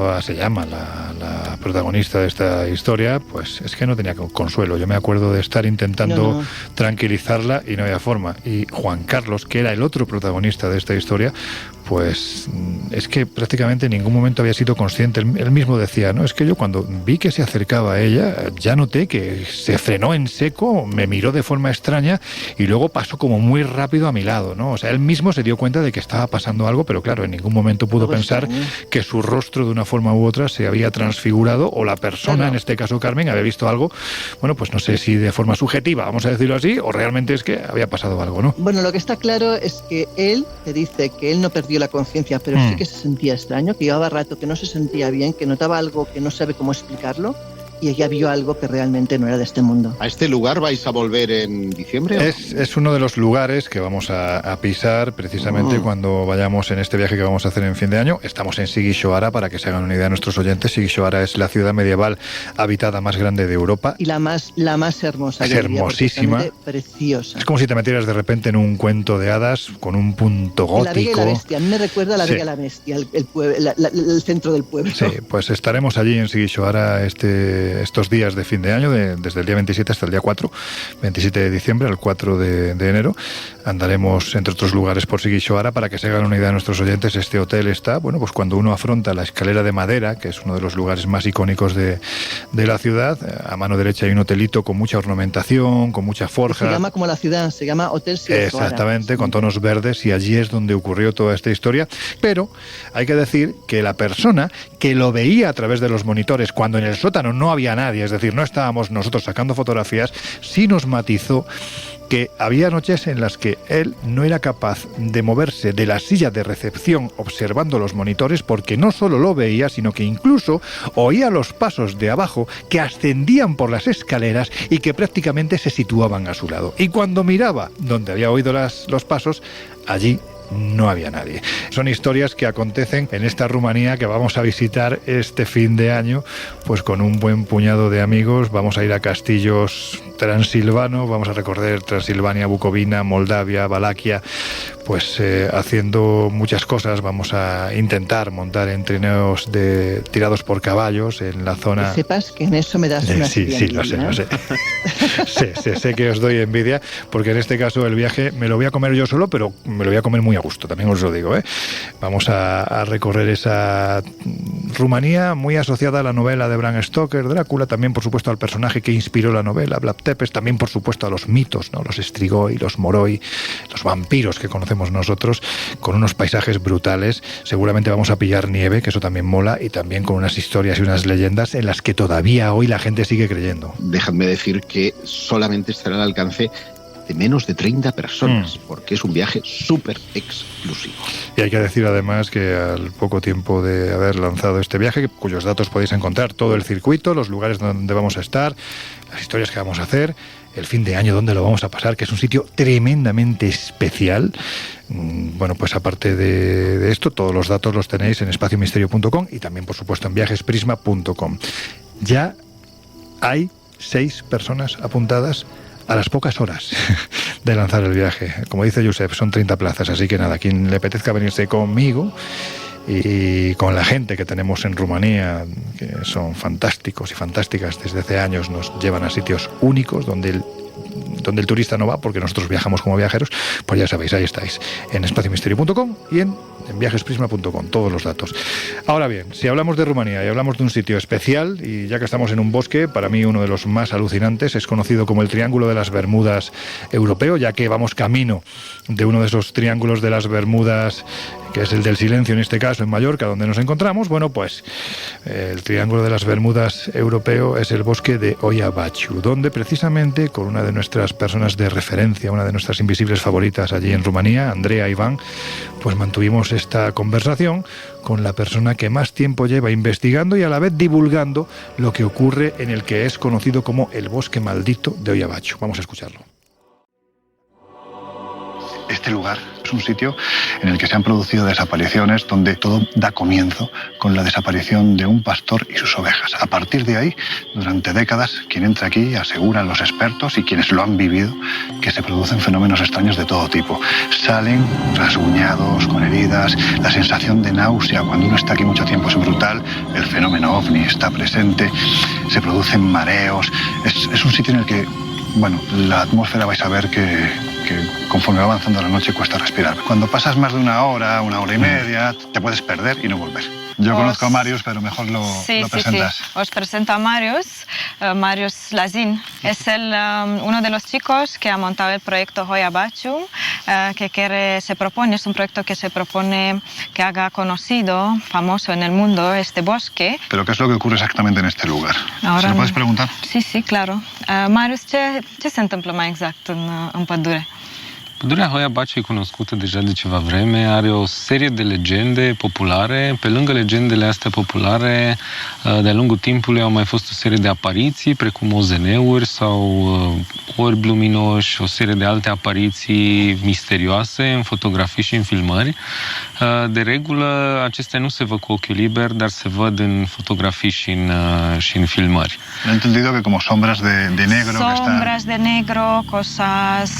la protagonista de esta historia, pues es que no tenía consuelo. Yo me acuerdo de estar intentando tranquilizarla y no había forma. Y Juan Carlos, que era el otro protagonista de esta historia, pues es que prácticamente en ningún momento había sido consciente. Él mismo decía, no, es que yo cuando vi que se acercaba a ella, ya noté que se frenó en seco, me miró de forma extraña y luego pasó como muy rápido a mi lado, ¿no? O sea, él mismo se dio cuenta de que estaba pasando algo, pero claro, en ningún momento pudo pensar que su rostro de una forma u otra se había transfigurado, o la persona, en este caso Carmen, había visto algo, bueno, pues no sé si de forma subjetiva, vamos a decirlo así, o realmente es que había pasado algo, ¿no? Bueno, lo que está claro es que él te dice que él no perdió la conciencia, pero sí que se sentía extraño, que llevaba rato que no se sentía bien, que notaba algo que no sabe cómo explicarlo, y ella vio algo que realmente no era de este mundo. ¿A este lugar vais a volver en diciembre? Es uno de los lugares que vamos a pisar precisamente cuando vayamos en este viaje que vamos a hacer en fin de año. Estamos en Sigishoara, para que se hagan una idea nuestros oyentes. Sigishoara es la ciudad medieval habitada más grande de Europa. Y la más hermosa. Es hermosísima. Preciosa. Es como si te metieras de repente en un cuento de hadas con un punto gótico. La Bella y la Bestia. A mí me recuerda a la Bella y la Bestia, el centro del pueblo. Sí, pues estaremos allí en Sigishoara estos días de fin de año, desde el día 27 hasta el día 4, 27 de diciembre al 4 de enero. Andaremos, entre otros lugares, por Sigishoara. Para que se hagan una idea de nuestros oyentes, este hotel está, bueno, pues cuando uno afronta la escalera de madera, que es uno de los lugares más icónicos de la ciudad, a mano derecha hay un hotelito con mucha ornamentación, con mucha forja. Se llama como la ciudad, se llama Hotel Sigishoara. Exactamente, con tonos verdes, y allí es donde ocurrió toda esta historia. Pero hay que decir que la persona que lo veía a través de los monitores, cuando en el sótano no había nadie, es decir, no estábamos nosotros sacando fotografías, sí nos matizó que había noches en las que él no era capaz de moverse de la silla de recepción observando los monitores, porque no solo lo veía, sino que incluso oía los pasos de abajo que ascendían por las escaleras y que prácticamente se situaban a su lado. Y cuando miraba donde había oído los pasos, allí no había nadie. Son historias que acontecen en esta Rumanía que vamos a visitar este fin de año, pues con un buen puñado de amigos. Vamos a ir a castillos transilvanos, vamos a recorrer Transilvania, Bucovina, Moldavia, Valaquia, pues haciendo muchas cosas. Vamos a intentar montar en trineos tirados por caballos en la zona... Que sepas que en eso me das una Sí, lo sé. sé que os doy envidia, porque en este caso el viaje me lo voy a comer yo solo, pero me lo voy a comer muy a gusto, también os lo digo, ¿eh? Vamos a recorrer esa Rumanía muy asociada a la novela de Bram Stoker, Drácula, también por supuesto al personaje que inspiró la novela, Vlad Tepes, también por supuesto a los mitos, ¿no? Los Strigoi, los Moroi, los vampiros que conocemos nosotros, con unos paisajes brutales. Seguramente vamos a pillar nieve, que eso también mola, y también con unas historias y unas leyendas en las que todavía hoy la gente sigue creyendo. Déjame decir que solamente estará al alcance de menos de 30 personas, porque es un viaje súper exclusivo. Y hay que decir además que al poco tiempo de haber lanzado este viaje, cuyos datos podéis encontrar, todo el circuito, los lugares donde vamos a estar, las historias que vamos a hacer, el fin de año donde lo vamos a pasar, que es un sitio tremendamente especial. Bueno, pues aparte de esto, todos los datos los tenéis en espaciomisterio.com y también, por supuesto, en viajesprisma.com. Ya hay 6 personas apuntadas a las pocas horas de lanzar el viaje. Como dice Josep, son 30 plazas, así que nada, quien le apetezca venirse conmigo y con la gente que tenemos en Rumanía, que son fantásticos y fantásticas, desde hace años nos llevan a sitios únicos donde el turista no va, porque nosotros viajamos como viajeros, pues ya sabéis, ahí estáis, en espaciomisterio.com y en viajesprisma.com, todos los datos. Ahora bien, si hablamos de Rumanía y hablamos de un sitio especial, y ya que estamos en un bosque, para mí uno de los más alucinantes, es conocido como el Triángulo de las Bermudas europeo, ya que vamos camino de uno de esos triángulos de las Bermudas, que es el del silencio en este caso, en Mallorca, donde nos encontramos. Bueno, pues el Triángulo de las Bermudas europeo es el bosque de Oia Baciu, donde precisamente con una de nuestras personas de referencia, una de nuestras invisibles favoritas allí en Rumanía, Andrea Iván, pues mantuvimos esta conversación con la persona que más tiempo lleva investigando y a la vez divulgando lo que ocurre en el que es conocido como el bosque maldito de Oia Baciu. Vamos a escucharlo. Este lugar es un sitio en el que se han producido desapariciones, donde todo da comienzo con la desaparición de un pastor y sus ovejas. A partir de ahí, durante décadas, quien entra aquí, aseguran los expertos y quienes lo han vivido, que se producen fenómenos extraños de todo tipo. Salen rasguñados, con heridas, la sensación de náusea cuando uno está aquí mucho tiempo es brutal, el fenómeno ovni está presente, se producen mareos. Es un sitio en el que, bueno, la atmósfera vais a ver que conforme va avanzando la noche cuesta respirar. Cuando pasas más de una hora y media, te puedes perder y no volver. Yo conozco a Marius, pero mejor lo presentas. Sí. Os presento a Marius Lazin. Es uno de los chicos que ha montado el proyecto Oia Baciu, es un proyecto que se propone que haga conocido, famoso en el mundo, este bosque. ¿Pero qué es lo que ocurre exactamente en este lugar? ¿Se lo puedes preguntar? Sí, claro. Marius, ce se întâmplă mai exact în pădure? Pădurea Oia Baciu e cunoscută deja de ceva vreme, are o serie de legende populare. Pe lângă legendele astea populare, de-a lungul timpului au mai fost o serie de apariții, precum OZN-uri sau orbi luminoși, o serie de alte apariții misterioase în fotografii și în filmări. De regulă, acestea nu se văd cu ochiul liber, dar se văd în fotografii și în filmări. He entendido que como sombras de negro... Sombras de negro, cosas...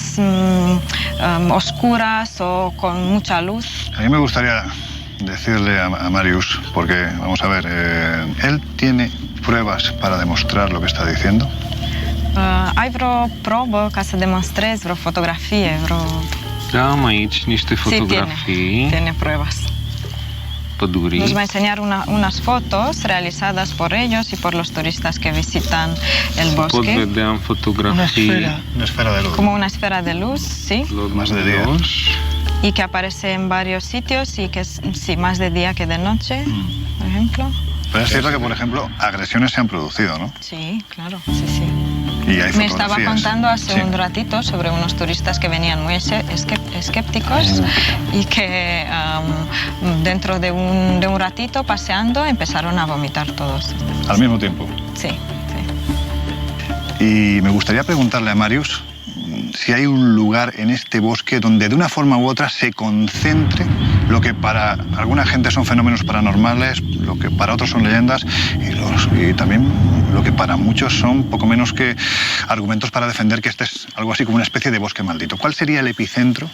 oscuras o con mucha luz. A mí me gustaría decirle a Marius, porque, vamos a ver, él tiene pruebas para demostrar lo que está diciendo. Ai vreo probă ca să demonstrezi, vreo fotografie, Da, am aici niște fotografii. Tiene pruebas. Pădurii. Nos va a enseñar unas fotos realizadas por ellos y por los turistas que visitan el bosque. Pot vedea în fotografii una esfera de luz. Como una esfera de luz, sí. Más de día. Y que aparece en varios sitios y que sí, más de día que de noche, por ejemplo. Pero es cierto que, por ejemplo, agresiones se han producido, ¿no? Sí, claro, sí. Y hay Me estaba contando hace un ratito sobre unos turistas que venían muy escépticos y que dentro de un ratito paseando empezaron a vomitar todos. ¿Al mismo tiempo? Sí. Y me gustaría preguntarle a Marius si hay un lugar en este bosque donde de una forma u otra se concentre lo que para alguna gente son fenómenos paranormales, lo que para otros son leyendas y también lo que para muchos son poco menos que argumentos para defender que este es algo así como una especie de bosque maldito. ¿Cuál sería el epicentro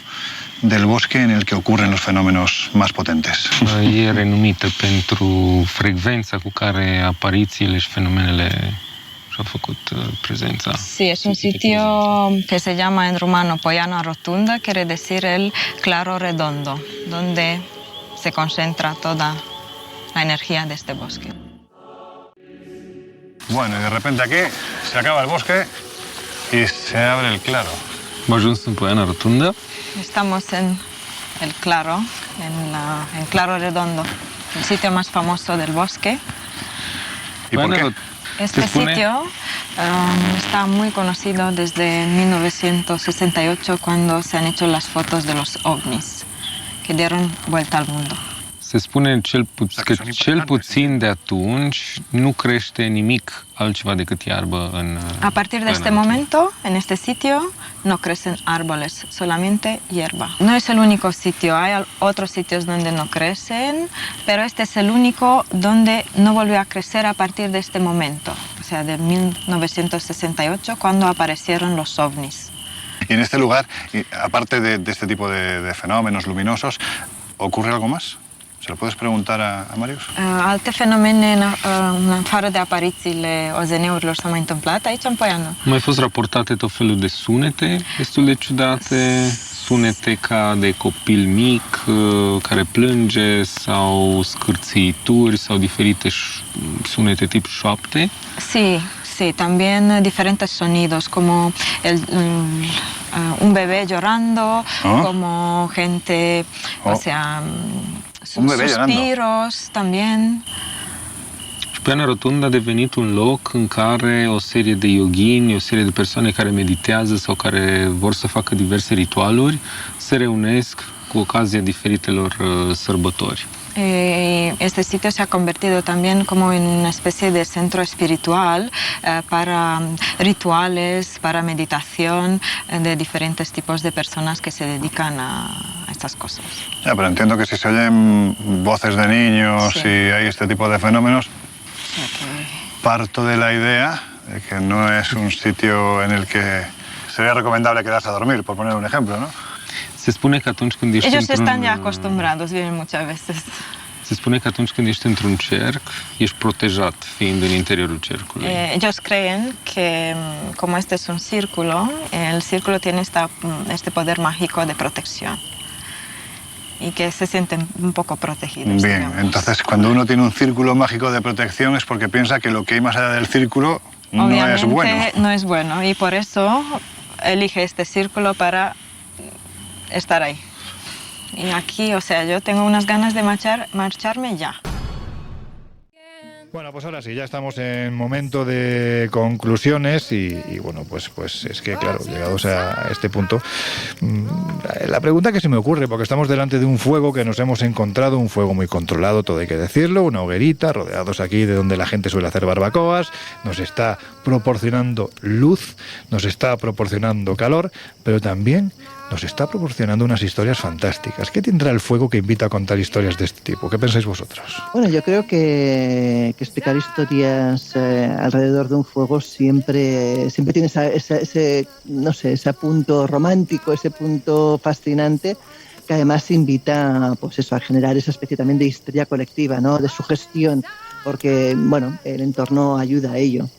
del bosque en el que ocurren los fenómenos más potentes? E renumită pentru frecvența cu care aparițiile și fenomenele și-a făcut prezența. Sí, es un sitio que se llama en rumano Poiana Rotunda, quiere decir el claro redondo, donde se concentra toda la energía de este bosque. Bueno, y de repente aquí se acaba el bosque y se abre el claro. Am ajuns în Poiana Rotundă. Estamos en el claro, en Claro Redondo, el sitio más famoso del bosque. ¿Y por qué? Este sitio está muy conocido desde 1968, cuando se han hecho las fotos de los ovnis que dieron vuelta al mundo. Se spune că cel puțin de atunci nu crește nimic altceva decât iarbă în A partir de este momento, en este sitio, no crecen árboles, solamente hierba. No es el único sitio, hay otros sitios donde no crecen, pero este es el único donde no volvió a crecer a partir de este momento, o sea, de 1968, cuando aparecieron los ovnis. Y en este lugar, aparte de este tipo de fenómenos luminosos, ¿ocurre algo más? ¿Se lo puedes preguntar a Marius? Alte fenomene în afară de aparițiile OZN-urilor s-au mai întâmplat aici în Poiană? Au mai fost raportate tot felul de sunete destul de ciudate, sunete ca de copil mic care plânge sau scârțâituri sau diferite sunete tip șoapte. Sí, sí, también diferentes sonidos como un bebé llorando, como gente, o sea, suspiros también. Poiana Rotundă a devenit un loc în care o serie de yoghini, o serie de persoane care meditează sau care vor să facă diverse ritualuri se reunesc cu ocazia diferitelor sărbători. Este sitio se ha convertido también como en una especie de centro espiritual para rituales, para meditación de diferentes tipos de personas que se dedican a estas cosas. Ya, pero entiendo que si se oyen voces de niños y hay este tipo de fenómenos, parto de la idea de que no es un sitio en el que sería recomendable quedarse a dormir, por poner un ejemplo, ¿no? Se spune că atunci când ești Ellos están ya acostumbrados, vienen muchas veces. Se spune că atunci când ești într-un cerc, ești protejat fiind în interiorul cercului. Ellos creen que como este es un círculo, el círculo tiene este poder mágico de protección y que se sienten un poco protegidos. Bien, digamos. entonces cuando uno tiene un círculo mágico de protección es porque piensa que lo que hay más allá del círculo no es bueno. No es bueno y por eso elige este círculo para estar ahí. Y aquí, o sea, yo tengo unas ganas de marcharme ya. Bueno, pues ahora sí, ya estamos en momento de conclusiones y bueno, pues es que claro, llegados a este punto, la pregunta que se me ocurre, porque estamos delante de un fuego que nos hemos encontrado, un fuego muy controlado, todo hay que decirlo, una hoguerita, rodeados aquí de donde la gente suele hacer barbacoas, nos está proporcionando luz, nos está proporcionando calor, pero también nos está proporcionando unas historias fantásticas. ¿Qué tendrá el fuego que invita a contar historias de este tipo? ¿Qué pensáis vosotros? Bueno, yo creo que explicar historias alrededor de un fuego siempre tiene ese, no sé, ese punto romántico, ese punto fascinante, que además invita, pues eso, a generar esa especie también de histeria colectiva, ¿no? De sugestión, porque, bueno, el entorno ayuda a ello.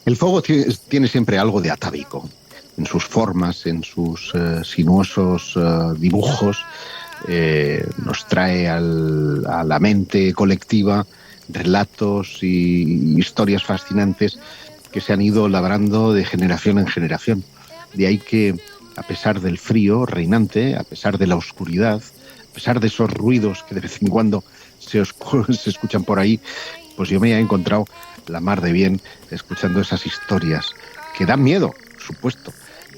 El fuego tiene siempre algo de atávico. En sus formas, en sus sinuosos dibujos, nos trae a la mente colectiva relatos y historias fascinantes que se han ido labrando de generación en generación. De ahí que, a pesar del frío reinante, a pesar de la oscuridad, a pesar de esos ruidos que de vez en cuando se escuchan por ahí, pues yo me he encontrado la mar de bien escuchando esas historias que dan miedo, por supuesto,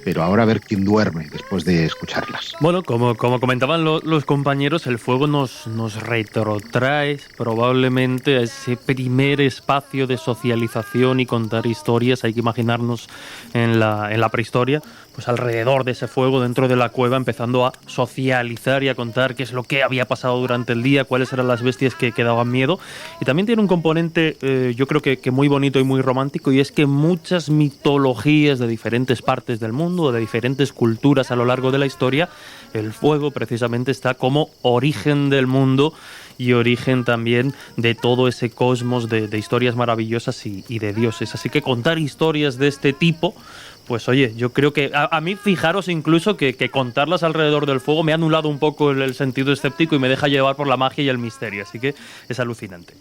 pero ahora a ver quién duerme después de escucharlas. Bueno, como comentaban los compañeros, el fuego nos retrotrae probablemente a ese primer espacio de socialización y contar historias. Hay que imaginarnos en la prehistoria, pues alrededor de ese fuego, dentro de la cueva, empezando a socializar y a contar qué es lo que había pasado durante el día, cuáles eran las bestias que daban miedo. Y también tiene un componente, yo creo que muy bonito y muy romántico, y es que muchas mitologías de diferentes partes del mundo, de diferentes culturas a lo largo de la historia, el fuego precisamente está como origen del mundo y origen también de todo ese cosmos de historias maravillosas y de dioses. Así que contar historias de este tipo, pues oye, yo creo que a mí, fijaros incluso que contarlas alrededor del fuego me ha anulado un poco el sentido escéptico y me deja llevar por la magia y el misterio, así que es alucinante.